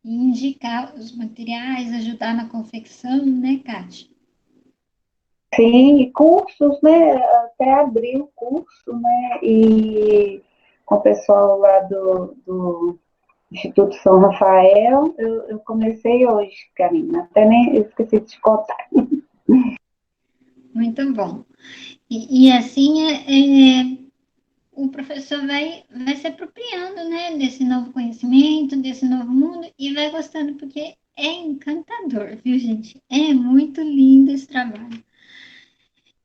E indicar os materiais, ajudar na confecção, né, Kátia? Sim, e cursos, né? Até abrir o curso, né? E com o pessoal lá do Instituto São Rafael, eu comecei hoje, Karina. Até nem esqueci de te contar. Muito bom. E assim o professor vai se apropriando, né, desse novo conhecimento, desse novo mundo, e vai gostando, porque é encantador, viu, gente? É muito lindo esse trabalho.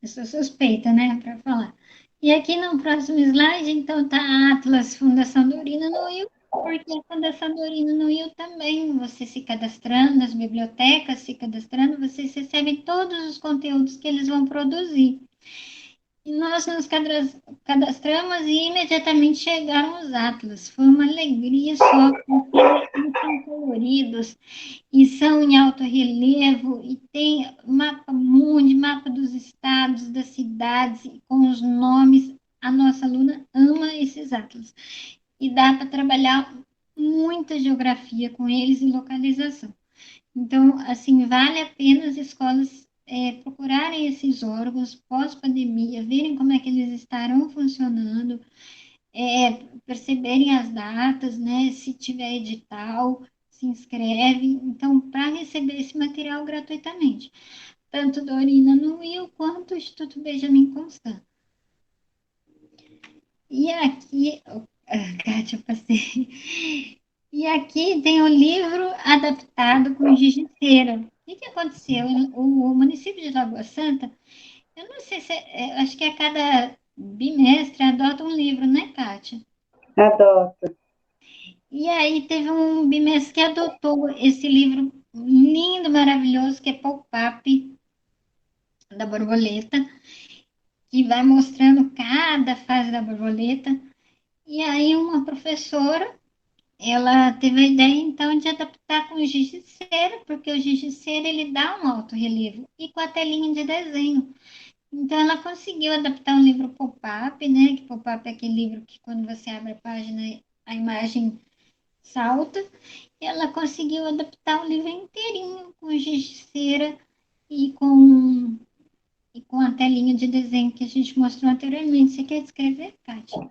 Eu sou suspeita, né, para falar. E aqui no próximo slide, então, tá a Atlas Fundação Dorina no Will, porque a Fundação Dorina no Will também, você se cadastrando nas bibliotecas, se cadastrando, vocês recebem todos os conteúdos que eles vão produzir. E nós nos cadastramos e imediatamente chegaram os atlas. Foi uma alegria só, porque eles são coloridos e são em alto relevo e tem mapa mundi, mapa dos estados, das cidades, com os nomes. A nossa aluna ama esses atlas. E dá para trabalhar muita geografia com eles e localização. Então, assim, vale a pena as escolas procurarem esses órgãos pós-pandemia, verem como é que eles estarão funcionando, perceberem as datas, né? Se tiver edital, se inscreve. Então, para receber esse material gratuitamente, tanto Dorina no Will quanto o Instituto Benjamin Constant. E aqui, Kátia, passei. E aqui tem o livro adaptado com giz de cera. O que aconteceu? O município de Lagoa Santa, eu não sei se, acho que a cada bimestre adota um livro, né, Kátia? Adoro. E aí teve um bimestre que adotou esse livro lindo, maravilhoso, que é Pop-Up da borboleta, que vai mostrando cada fase da borboleta. E aí uma professora, ela teve a ideia, então, de adaptar com o giz de cera, porque o giz de cera, ele dá um alto relevo, e com a telinha de desenho. Então, ela conseguiu adaptar um livro pop-up, né? Que pop-up é aquele livro que, quando você abre a página, a imagem salta. E ela conseguiu adaptar o livro inteirinho com giz de cera e com a telinha de desenho que a gente mostrou anteriormente. Você quer descrever, Kátia?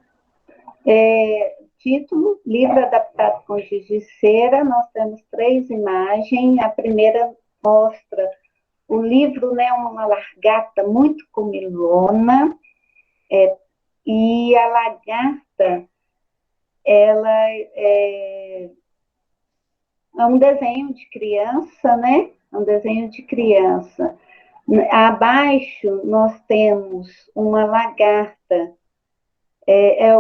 Título, livro adaptado com giz de cera. Nós temos 3 imagens. A primeira mostra o livro, né, uma lagarta muito comilona, e a lagarta, ela é um desenho de criança, né? É um desenho de criança. Abaixo nós temos uma lagarta,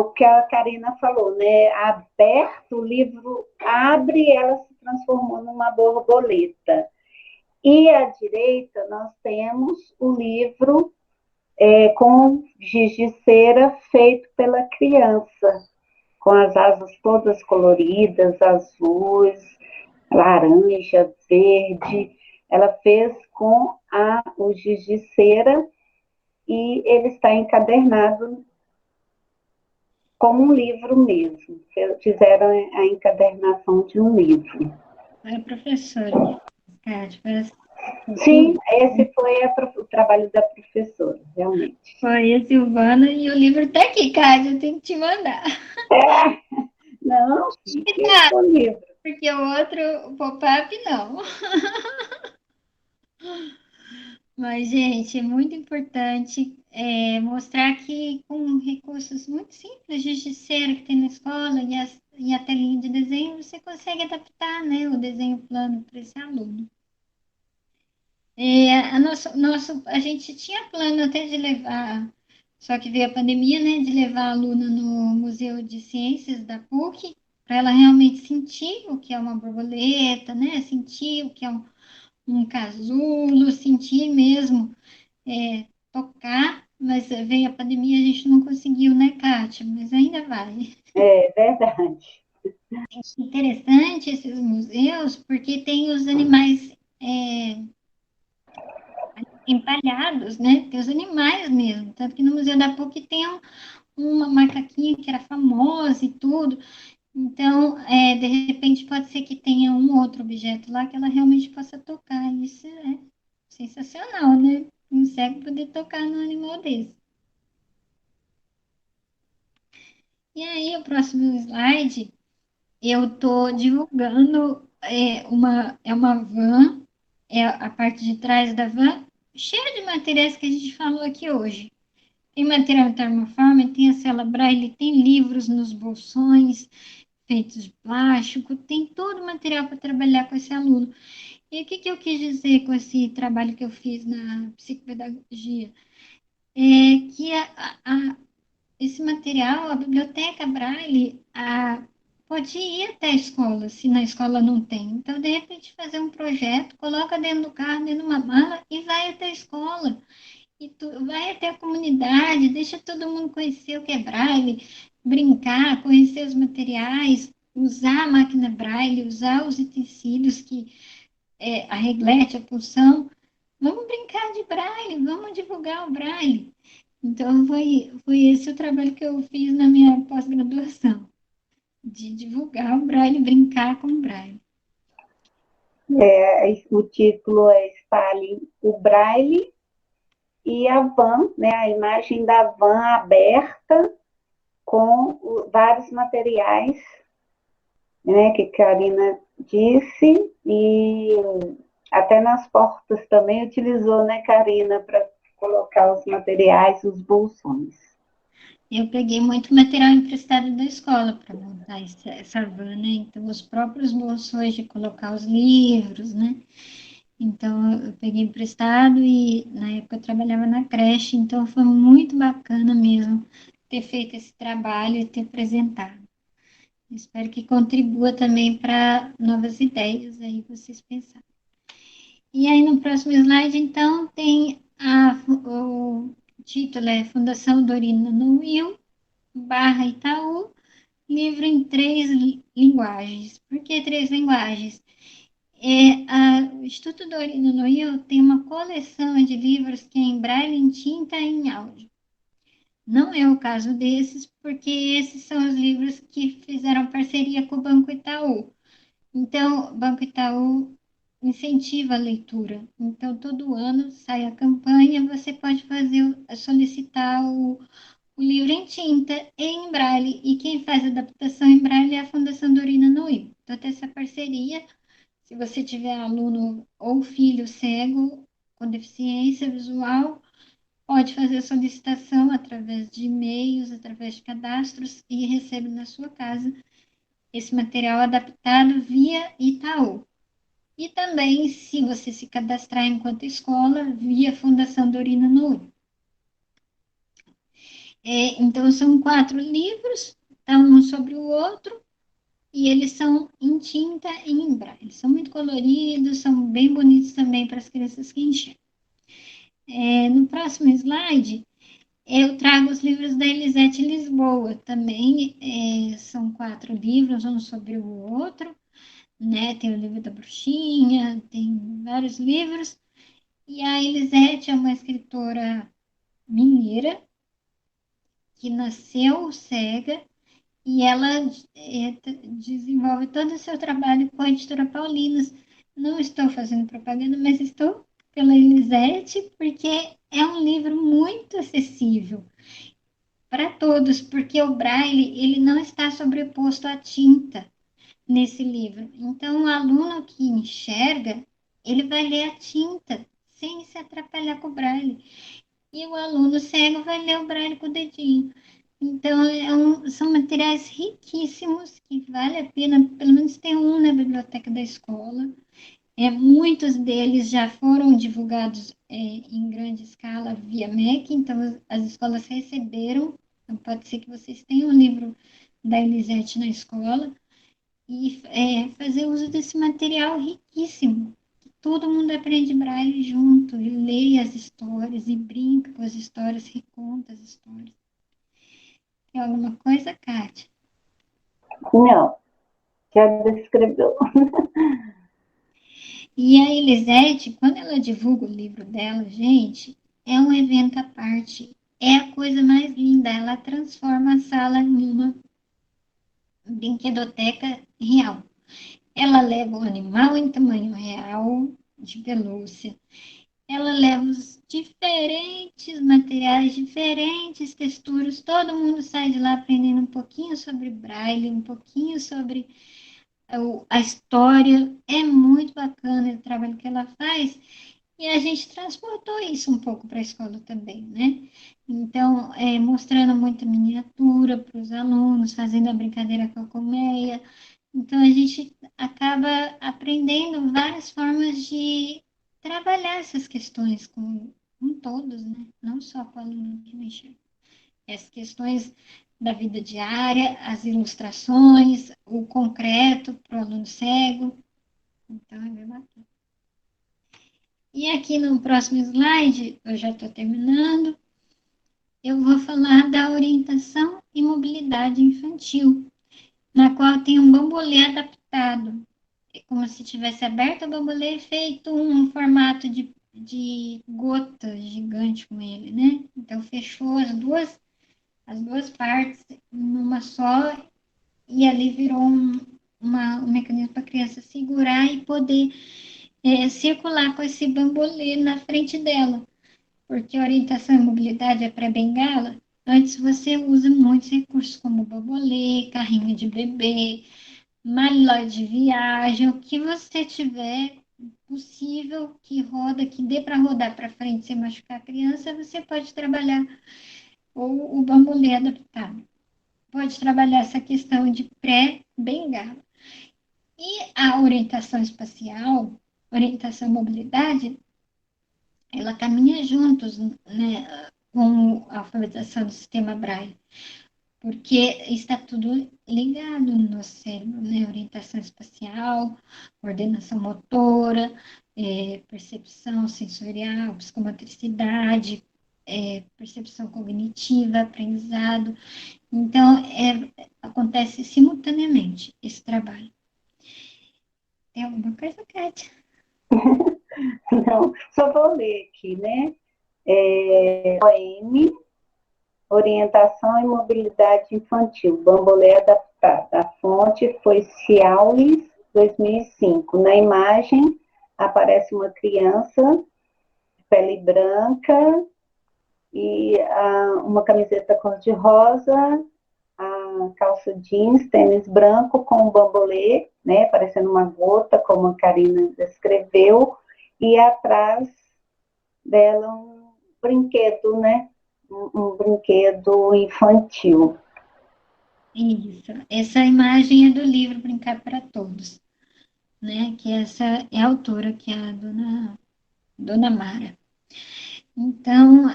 o que a Karina falou, né? Aberto, o livro abre e ela se transformou numa borboleta. E à direita nós temos o livro com giz de cera feito pela criança, com as asas todas coloridas, azuis, laranja, verde. Ela fez com o giz de cera e ele está encadernado como um livro mesmo. Fizeram a encadernação de um livro. Foi a professora que fez, Kátia, parece Sim, esse foi o trabalho da professora, realmente. foi a Silvana e o livro tá aqui, Kátia, eu tenho que te mandar. É, não, fique Tá, com o livro. porque o outro, o pop-up, não. Mas, gente, é muito importante mostrar que com recursos muito simples de cera que tem na escola e a telinha de desenho, você consegue adaptar, né, o desenho plano para esse aluno. A gente tinha plano até de levar, só que veio a pandemia, né, de levar a aluna no Museu de Ciências da PUC, para ela realmente sentir o que é uma borboleta, né, sentir o que é um casulo, sentir mesmo, tocar, mas veio a pandemia, a gente não conseguiu, né, Kátia? Mas ainda vai. É verdade. Interessante esses museus, porque tem os animais empalhados, né? Tem os animais mesmo. Tanto que no Museu da PUC tem uma macaquinha que era famosa e tudo. Então, de repente, pode ser que tenha um outro objeto lá que ela realmente possa tocar. Isso é sensacional, né? Um cego poder tocar num animal desse. E aí, o próximo slide, eu estou divulgando uma van, a parte de trás da van, cheia de materiais que a gente falou aqui hoje. Tem material termoforme, tem a cela braille, tem livros nos bolsões feitos de plástico, tem todo o material para trabalhar com esse aluno. E o que, que eu quis dizer com esse trabalho que eu fiz na psicopedagogia? É que esse material, a biblioteca braille, pode ir até a escola, se na escola não tem. Então, de repente, fazer um projeto, coloca dentro do carro, dentro de uma mala e vai até a escola. E tu vai até a comunidade, deixa todo mundo conhecer o que é braille, brincar, conhecer os materiais, usar a máquina braille, usar os utensílios que a reglete, a pulsão. Vamos brincar de braille, vamos divulgar o braille. Então, foi esse o trabalho que eu fiz na minha pós-graduação, de divulgar o braille, brincar com o braille. O título é Espalhe o Braille e a van, né, a imagem da van aberta com vários materiais, né, que Karina disse, e até nas portas também utilizou, né, Karina, para colocar os materiais, os bolsões. Eu peguei muito material emprestado da escola para montar essa van, né? Então, os próprios bolsões de colocar os livros, né? Então, eu peguei emprestado e na época eu trabalhava na creche, então foi muito bacana mesmo ter feito esse trabalho e ter apresentado. Espero que contribua também para novas ideias aí vocês pensarem. E aí no próximo slide, então, tem o título é Fundação Dorina no Will, barra Itaú, livro em 3 linguagens. Por que 3 linguagens? O Instituto Dorina no Will tem uma coleção de livros que é em braille, em tinta e em áudio. Não é o caso desses, porque esses são os livros que fizeram parceria com o Banco Itaú. Então, o Banco Itaú incentiva a leitura. Então, todo ano sai a campanha, você pode solicitar o livro em tinta e em braille. E quem faz a adaptação em braille é a Fundação Dorina Noim. Então, tem essa parceria. Se você tiver aluno ou filho cego com deficiência visual, pode fazer a solicitação através de e-mails, através de cadastros e recebe na sua casa esse material adaptado via Itaú. E também, se você se cadastrar enquanto escola, via Fundação Dorina Nouri. Então, são 4 livros, um sobre o outro, e eles são em tinta e em braille. Eles são muito coloridos, são bem bonitos também para as crianças que enxergam. No próximo slide, eu trago os livros da Elisete Lisboa. Também são 4 livros, um sobre o outro, né? Tem o livro da bruxinha, tem vários livros. E a Elisete é uma escritora mineira que nasceu cega e ela desenvolve todo o seu trabalho com a editora Paulinas. Não estou fazendo propaganda, mas estou pela Elisete, porque é um livro muito acessível para todos, porque o Braille ele não está sobreposto à tinta nesse livro. Então, o aluno que enxerga, ele vai ler a tinta sem se atrapalhar com o Braille. E o aluno cego vai ler o Braille com o dedinho. Então, são materiais riquíssimos que vale a pena, pelo menos ter um na biblioteca da escola. Muitos deles já foram divulgados em grande escala via MEC, então as escolas receberam. Então, pode ser que vocês tenham um livro da Elisete na escola e fazer uso desse material riquíssimo. Todo mundo aprende braille junto, e lê as histórias, e brinca com as histórias, reconta as histórias. Tem alguma coisa, Kátia? Não, já descreveu. E a Elisete, quando ela divulga o livro dela, gente, é um evento à parte. É a coisa mais linda. Ela transforma a sala em uma brinquedoteca real. Ela leva o animal em tamanho real, de pelúcia. Ela leva os diferentes materiais, diferentes texturas. Todo mundo sai de lá aprendendo um pouquinho sobre braille, um pouquinho sobre a história. É muito bacana o trabalho que ela faz. E a gente transportou isso um pouco para a escola também, né? Então, mostrando muita miniatura para os alunos, fazendo a brincadeira com a colmeia. Então, a gente acaba aprendendo várias formas de trabalhar essas questões com todos, né? Não só com o aluno que mexe. As questões da vida diária, as ilustrações, o concreto para o aluno cego. Então, é bem bacana. E aqui no próximo slide, eu já estou terminando, eu vou falar da orientação e mobilidade infantil, na qual tem um bambolê adaptado. É como se tivesse aberto o bambolê e feito um formato de gota gigante com ele, né? Então fechou as duas partes numa só e ali virou um mecanismo para a criança segurar e poder circular com esse bambolê na frente dela. Porque orientação e mobilidade é pré-bengala, antes você usa muitos recursos como bambolê, carrinho de bebê, malha de viagem, o que você tiver possível que roda, que dê para rodar para frente sem machucar a criança, você pode trabalhar ou o bambolê adaptado. Pode trabalhar essa questão de pré-bengala. E a orientação espacial, orientação e mobilidade, ela caminha juntos, né, com a alfabetização do sistema Braille, porque está tudo ligado no cérebro, né? Orientação espacial, coordenação motora, percepção sensorial, psicomotricidade, percepção cognitiva, aprendizado. Então, acontece simultaneamente esse trabalho. Tem alguma coisa, Kátia? Não, só vou ler aqui, né? OM, Orientação e Mobilidade Infantil, Bambolê Adaptado. A fonte foi Cialis, 2005. Na imagem aparece uma criança de pele branca e uma camiseta cor-de-rosa, a calça jeans, tênis branco com um bambolê, né, parecendo uma gota, como a Karina descreveu, e atrás dela um brinquedo, né, um brinquedo infantil. Isso. Essa imagem é do livro Brincar para Todos, né? Que essa é a autora, que é a dona Mara. Então,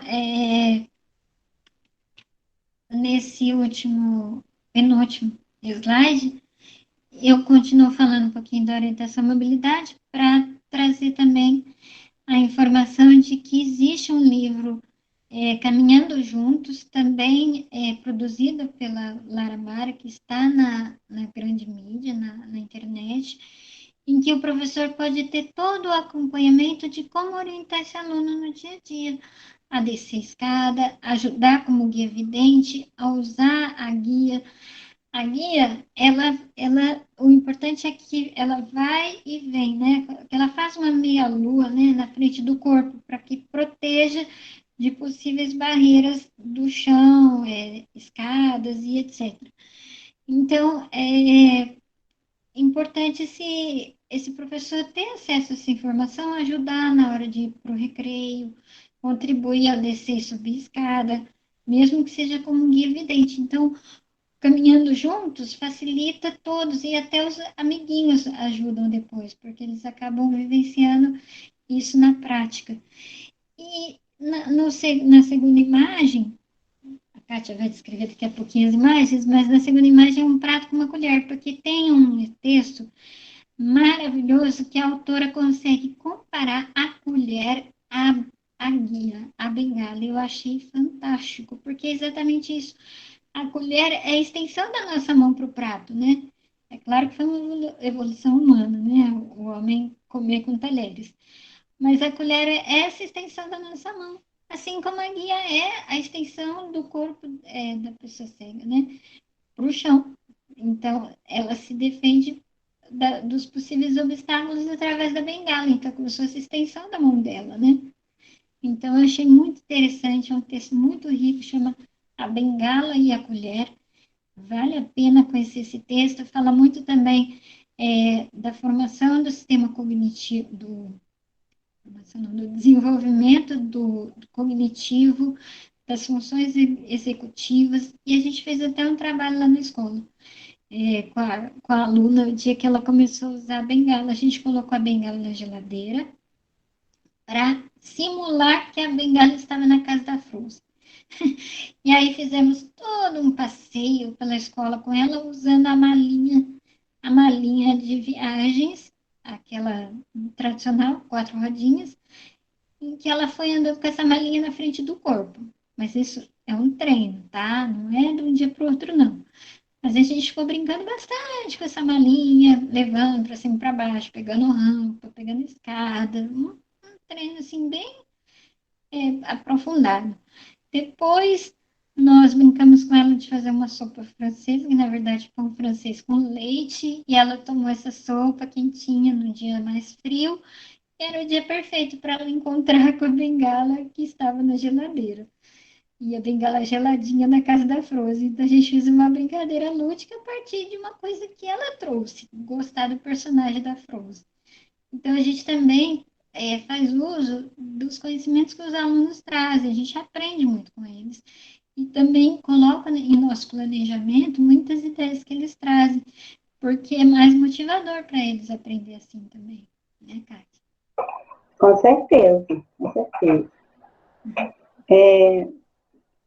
nesse penúltimo slide, eu continuo falando um pouquinho da orientação à mobilidade para trazer também a informação de que existe um livro Caminhando Juntos, também produzido pela Lara Mara, que está na grande mídia, na internet, em que o professor pode ter todo o acompanhamento de como orientar esse aluno no dia a dia, a descer a escada, ajudar como guia vidente, a usar a guia. A guia, o importante é que ela vai e vem, né? Que ela faz uma meia-lua, né, na frente do corpo, para que proteja de possíveis barreiras do chão, escadas e etc. Então, é importante esse professor ter acesso a essa informação, ajudar na hora de ir para o recreio, contribuir ao descer e subir escada, mesmo que seja como guia vidente. Então, caminhando juntos facilita todos e até os amiguinhos ajudam depois, porque eles acabam vivenciando isso na prática. E na segunda imagem, a Kátia vai descrever daqui a pouquinho as imagens, mas na segunda imagem é um prato com uma colher, porque tem um texto maravilhoso que a autora consegue comparar a colher à guia, à bengala. Eu achei fantástico, porque é exatamente isso. A colher é a extensão da nossa mão para o prato, né? É claro que foi uma evolução humana, né? O homem comer com talheres. Mas a colher é essa extensão da nossa mão. Assim como a guia é a extensão do corpo da pessoa cega, né? Para o chão. Então, ela se defende dos possíveis obstáculos através da bengala. Então, como se fosse a extensão da mão dela, né? Então, eu achei muito interessante, é um texto muito rico, chama A Bengala e a Colher. Vale a pena conhecer esse texto. Fala muito também da formação do sistema cognitivo, do desenvolvimento do cognitivo, das funções executivas. E a gente fez até um trabalho lá na escola com a aluna, o dia que ela começou a usar a bengala. A gente colocou a bengala na geladeira para simular que a bengala estava na casa da Frozen. E aí fizemos todo um passeio pela escola com ela usando a malinha de viagens, aquela tradicional, 4 rodinhas, em que ela foi andando com essa malinha na frente do corpo. Mas isso é um treino, tá? Não é de um dia para o outro, não. Mas a gente ficou brincando bastante com essa malinha, levando para cima e para baixo, pegando rampa, pegando escada, um treino assim bem aprofundado. Depois, nós brincamos com ela de fazer uma sopa francesa, que na verdade foi um francês com leite, e ela tomou essa sopa quentinha no dia mais frio, e era o dia perfeito para ela encontrar com a bengala que estava na geladeira. E a bengala geladinha na casa da Frozen. Então a gente fez uma brincadeira lúdica a partir de uma coisa que ela trouxe, gostar do personagem da Frozen. Então, a gente também faz uso dos conhecimentos que os alunos trazem, a gente aprende muito com eles. E também coloca em nosso planejamento muitas ideias que eles trazem, porque é mais motivador para eles aprender assim também, né, Kátia? Com certeza, com certeza.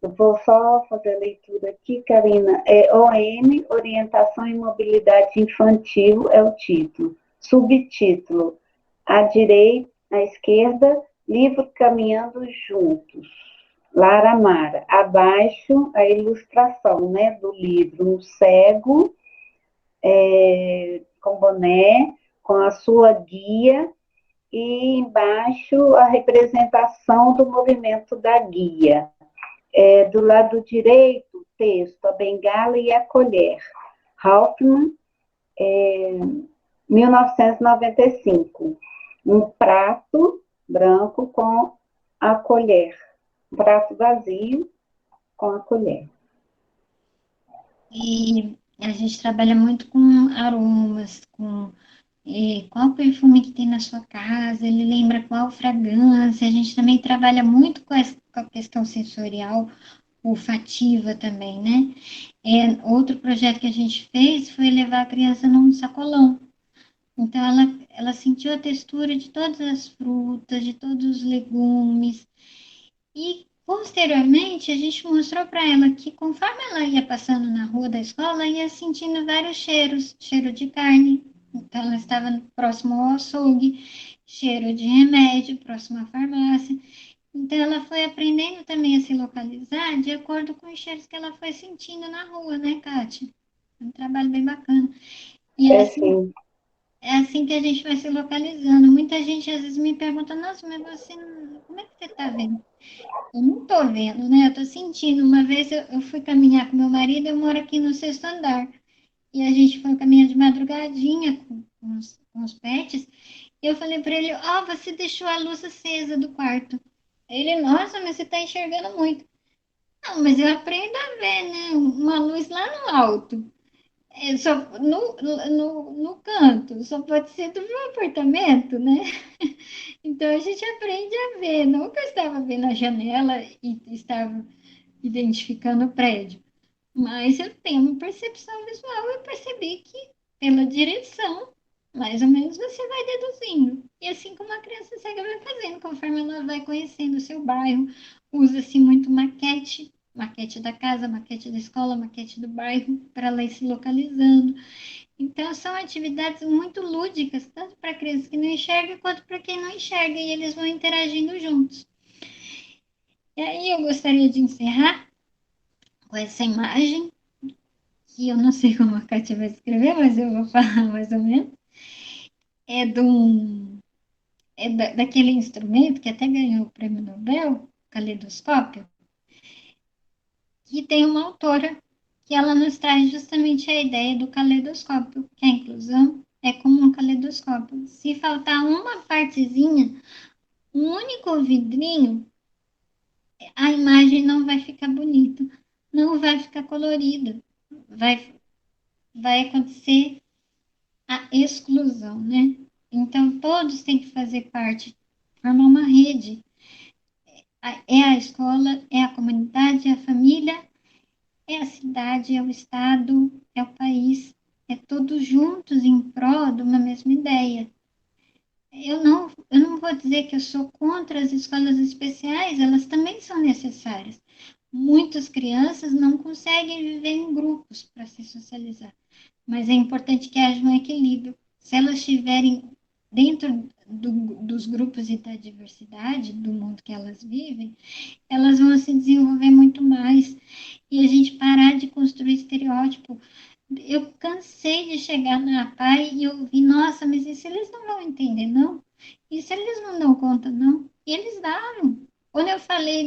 Eu vou só fazer a leitura aqui, Karina. OM, Orientação e Mobilidade Infantil, é o título. Subtítulo, à direita, à esquerda, livro Caminhando Juntos. Lara Mara. Abaixo, a ilustração, né, do livro. Um cego, com boné, com a sua guia, e embaixo a representação do movimento da guia. Do lado direito, texto, a bengala e a colher. Hoffman, 1995. Um prato branco com a colher. Um prato vazio com a colher. E a gente trabalha muito com aromas, com qual perfume que tem na sua casa, ele lembra qual fragrância. A gente também trabalha muito com a questão sensorial, olfativa também, né? Outro projeto que a gente fez foi levar a criança num sacolão. Então, ela sentiu a textura de todas as frutas, de todos os legumes. E, posteriormente, a gente mostrou para ela que, conforme ela ia passando na rua da escola, ia sentindo vários cheiros. Cheiro de carne, então ela estava próximo ao açougue. Cheiro de remédio, próximo à farmácia. Então, ela foi aprendendo também a se localizar de acordo com os cheiros que ela foi sentindo na rua, né, Kátia? É um trabalho bem bacana. E É assim, assim. é assim que a gente vai se localizando. Muita gente às vezes me pergunta, nossa, mas você, como é que você está vendo? Eu não estou vendo, né? Eu estou sentindo. Uma vez eu fui caminhar com meu marido, eu moro aqui no sexto andar. E a gente foi caminhar de madrugadinha com os pets. E eu falei para ele, ó, você deixou a luz acesa do quarto. Ele, nossa, mas você está enxergando muito. Não, mas eu aprendo a ver, né? Uma luz lá no alto. É só no canto, só pode ser do meu apartamento, né? Então a gente aprende a ver. Não que eu estava vendo a janela e estava identificando o prédio, mas eu tenho uma percepção visual. Eu percebi que pela direção, mais ou menos você vai deduzindo. E assim como a criança cega vai fazendo, conforme ela vai conhecendo o seu bairro, usa-se muito maquete. Maquete da casa, maquete da escola, maquete do bairro, para ela ir se localizando. Então, são atividades muito lúdicas, tanto para crianças que não enxergam, quanto para quem não enxerga, e eles vão interagindo juntos. E aí, eu gostaria de encerrar com essa imagem, que eu não sei como a Kátia vai escrever, mas eu vou falar mais ou menos. É, de um, daquele instrumento que até ganhou o prêmio Nobel, caleidoscópio, que tem uma autora que ela nos traz justamente a ideia do caleidoscópio, que a inclusão é como um caleidoscópio. Se faltar uma partezinha, um único vidrinho, a imagem não vai ficar bonita, não vai ficar colorida, vai, vai acontecer a exclusão, né? Então, todos têm que fazer parte, formar uma rede. É a escola, é a comunidade, é a família, é a cidade, é o estado, é o país, é todos juntos em prol de uma mesma ideia. Eu não vou dizer que eu sou contra as escolas especiais, elas também são necessárias. Muitas crianças não conseguem viver em grupos para se socializar, mas é importante que haja um equilíbrio. Se elas estiverem dentro dos grupos e da diversidade do mundo que elas vivem, elas vão se desenvolver muito mais. E a gente parar de construir estereótipo. Eu cansei de chegar na APAI e ouvir, nossa, mas isso eles não vão entender, não? Isso eles não dão conta, não? E eles davam. Quando eu falei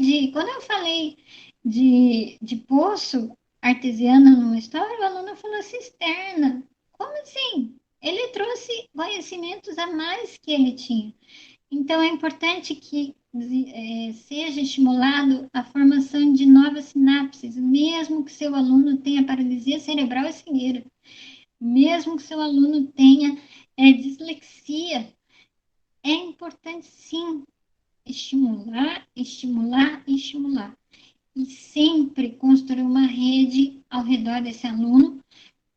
de poço artesiano numa história, o aluno falou cisterna. Como assim? Ele trouxe conhecimentos a mais que ele tinha. Então, é importante que seja estimulado a formação de novas sinapses, mesmo que seu aluno tenha paralisia cerebral e cegueira, mesmo que seu aluno tenha dislexia. É importante, sim, estimular, estimular, estimular. E sempre construir uma rede ao redor desse aluno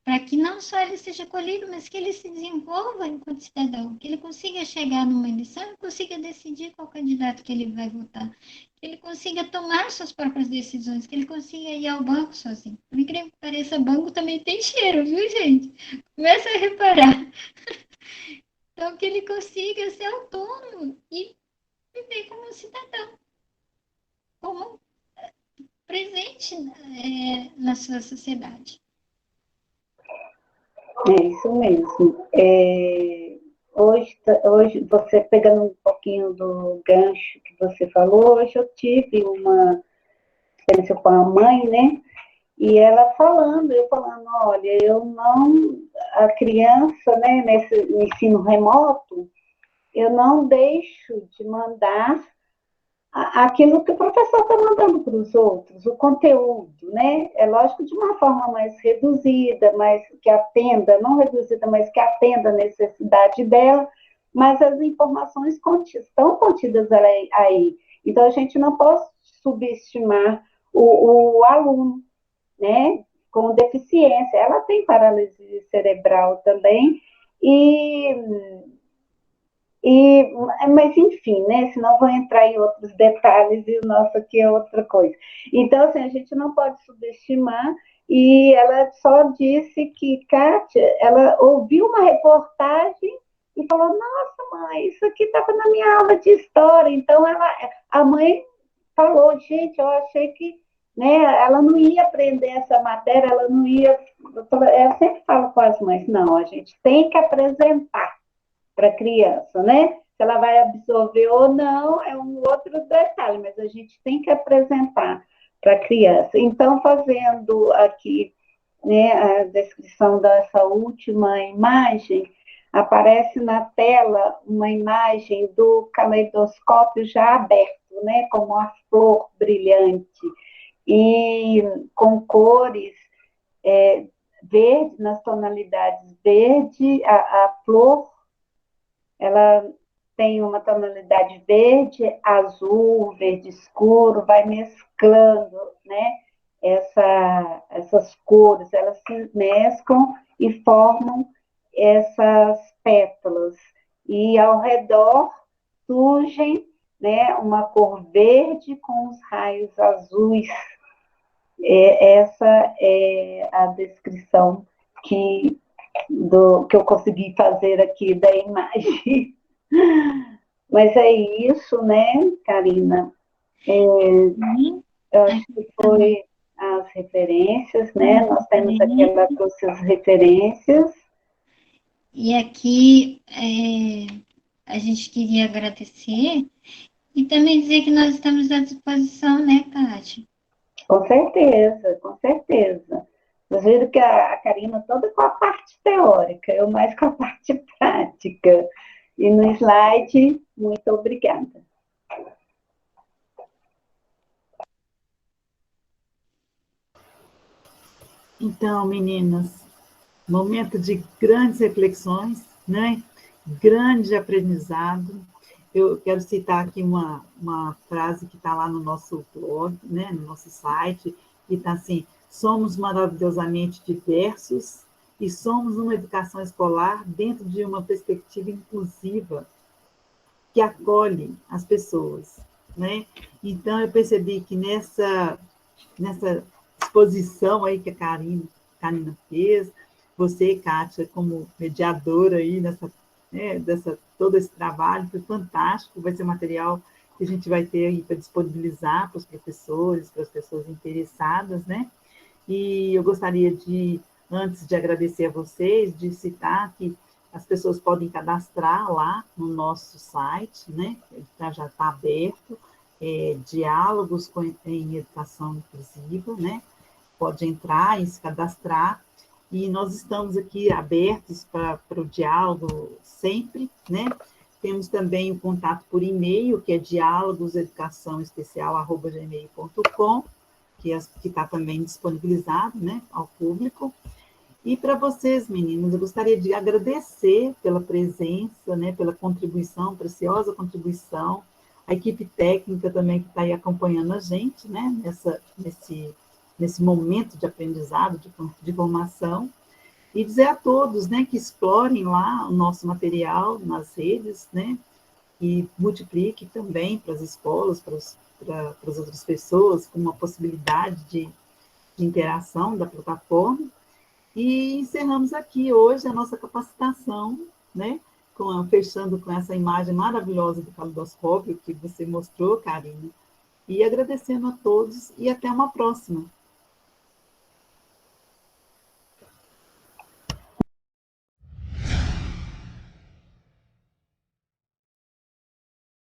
para que não só ele seja acolhido, mas que ele se desenvolva enquanto cidadão, que ele consiga chegar numa eleição e consiga decidir qual candidato que ele vai votar, que ele consiga tomar suas próprias decisões, que ele consiga ir ao banco sozinho. Por incrível que pareça, banco também tem cheiro, viu, gente? Começa a reparar. Então, que ele consiga ser autônomo e viver como um cidadão, como presente na sua sociedade. É isso mesmo. Hoje, você pegando um pouquinho do gancho que você falou, hoje eu tive uma experiência com a mãe, né? E ela falando, eu falando, olha, eu não, a criança, né, nesse ensino remoto, eu não deixo de mandar aquilo que o professor está mandando para os outros, o conteúdo, né? É lógico, de uma forma mais reduzida, mais que atenda, não reduzida, mas que atenda a necessidade dela, mas as informações estão contidas aí. Então, a gente não pode subestimar o aluno, né? Com deficiência. Ela tem paralisia cerebral também, e mas enfim, né? Senão vou entrar em outros detalhes e o nosso aqui é outra coisa. Então, assim, a gente não pode subestimar. E ela só disse que Kátia, ela ouviu uma reportagem e falou: Nossa, mãe, isso aqui estava na minha aula de história. Então, a mãe falou: Gente, eu achei que né? Ela não ia aprender essa matéria, ela não ia. Eu sempre falo com as mães, não, a gente tem que apresentar para a criança, né? Se ela vai absorver ou não é um outro detalhe, mas a gente tem que apresentar para a criança. Então, fazendo aqui, né, a descrição dessa última imagem, aparece na tela uma imagem do caleidoscópio já aberto, né, como uma flor brilhante e com cores verde, nas tonalidades verde, a flor ela tem uma tonalidade verde, azul, verde escuro, vai mesclando, né? Essas cores, elas se mesclam e formam essas pétalas. E ao redor surgem, né, uma cor verde com os raios azuis. Essa é a descrição que eu consegui fazer aqui da imagem. Mas é isso, né, Karina? Sim, Eu acho aqui que estão foi as referências, né? as Nós temos aqui, ela referências. trouxe as referências. E aqui a gente queria agradecer e também dizer que nós estamos à disposição, né, Kátia? Com certeza, com certeza. Vocês viram que a Karina toda com a parte teórica, eu mais com a parte prática. E no slide, muito obrigada. Então, meninas, momento de grandes reflexões, né? Grande aprendizado. Eu quero citar aqui uma frase que está lá no nosso blog, né? No nosso site, que está assim: somos maravilhosamente diversos e somos uma educação escolar dentro de uma perspectiva inclusiva que acolhe as pessoas, né? Então, eu percebi que nessa exposição aí que a Karina fez, você, Kátia, como mediadora aí nessa, né, todo esse trabalho, foi fantástico, vai ser um material que a gente vai ter aí para disponibilizar para os professores, para as pessoas interessadas, né? E eu gostaria de, antes de agradecer a vocês, de citar que as pessoas podem cadastrar lá no nosso site, né? Já está aberto, diálogos em educação inclusiva, né? Pode entrar e se cadastrar, e nós estamos aqui abertos para o diálogo sempre, né? Temos também o contato por e-mail, que é diálogoseducaçãoespecial@gmail.com, que está também disponibilizado, né, ao público. E para vocês, meninos, eu gostaria de agradecer pela presença, né, pela contribuição, preciosa contribuição, a equipe técnica também que está aí acompanhando a gente, né, nesse momento de aprendizado, de formação, e dizer a todos, né, que explorem lá o nosso material nas redes, né, e multiplique também para as escolas, para as outras pessoas, com uma possibilidade de interação da plataforma. E encerramos aqui hoje a nossa capacitação, né? Fechando com essa imagem maravilhosa do caleidoscópio que você mostrou, Karina. E agradecendo a todos e até uma próxima.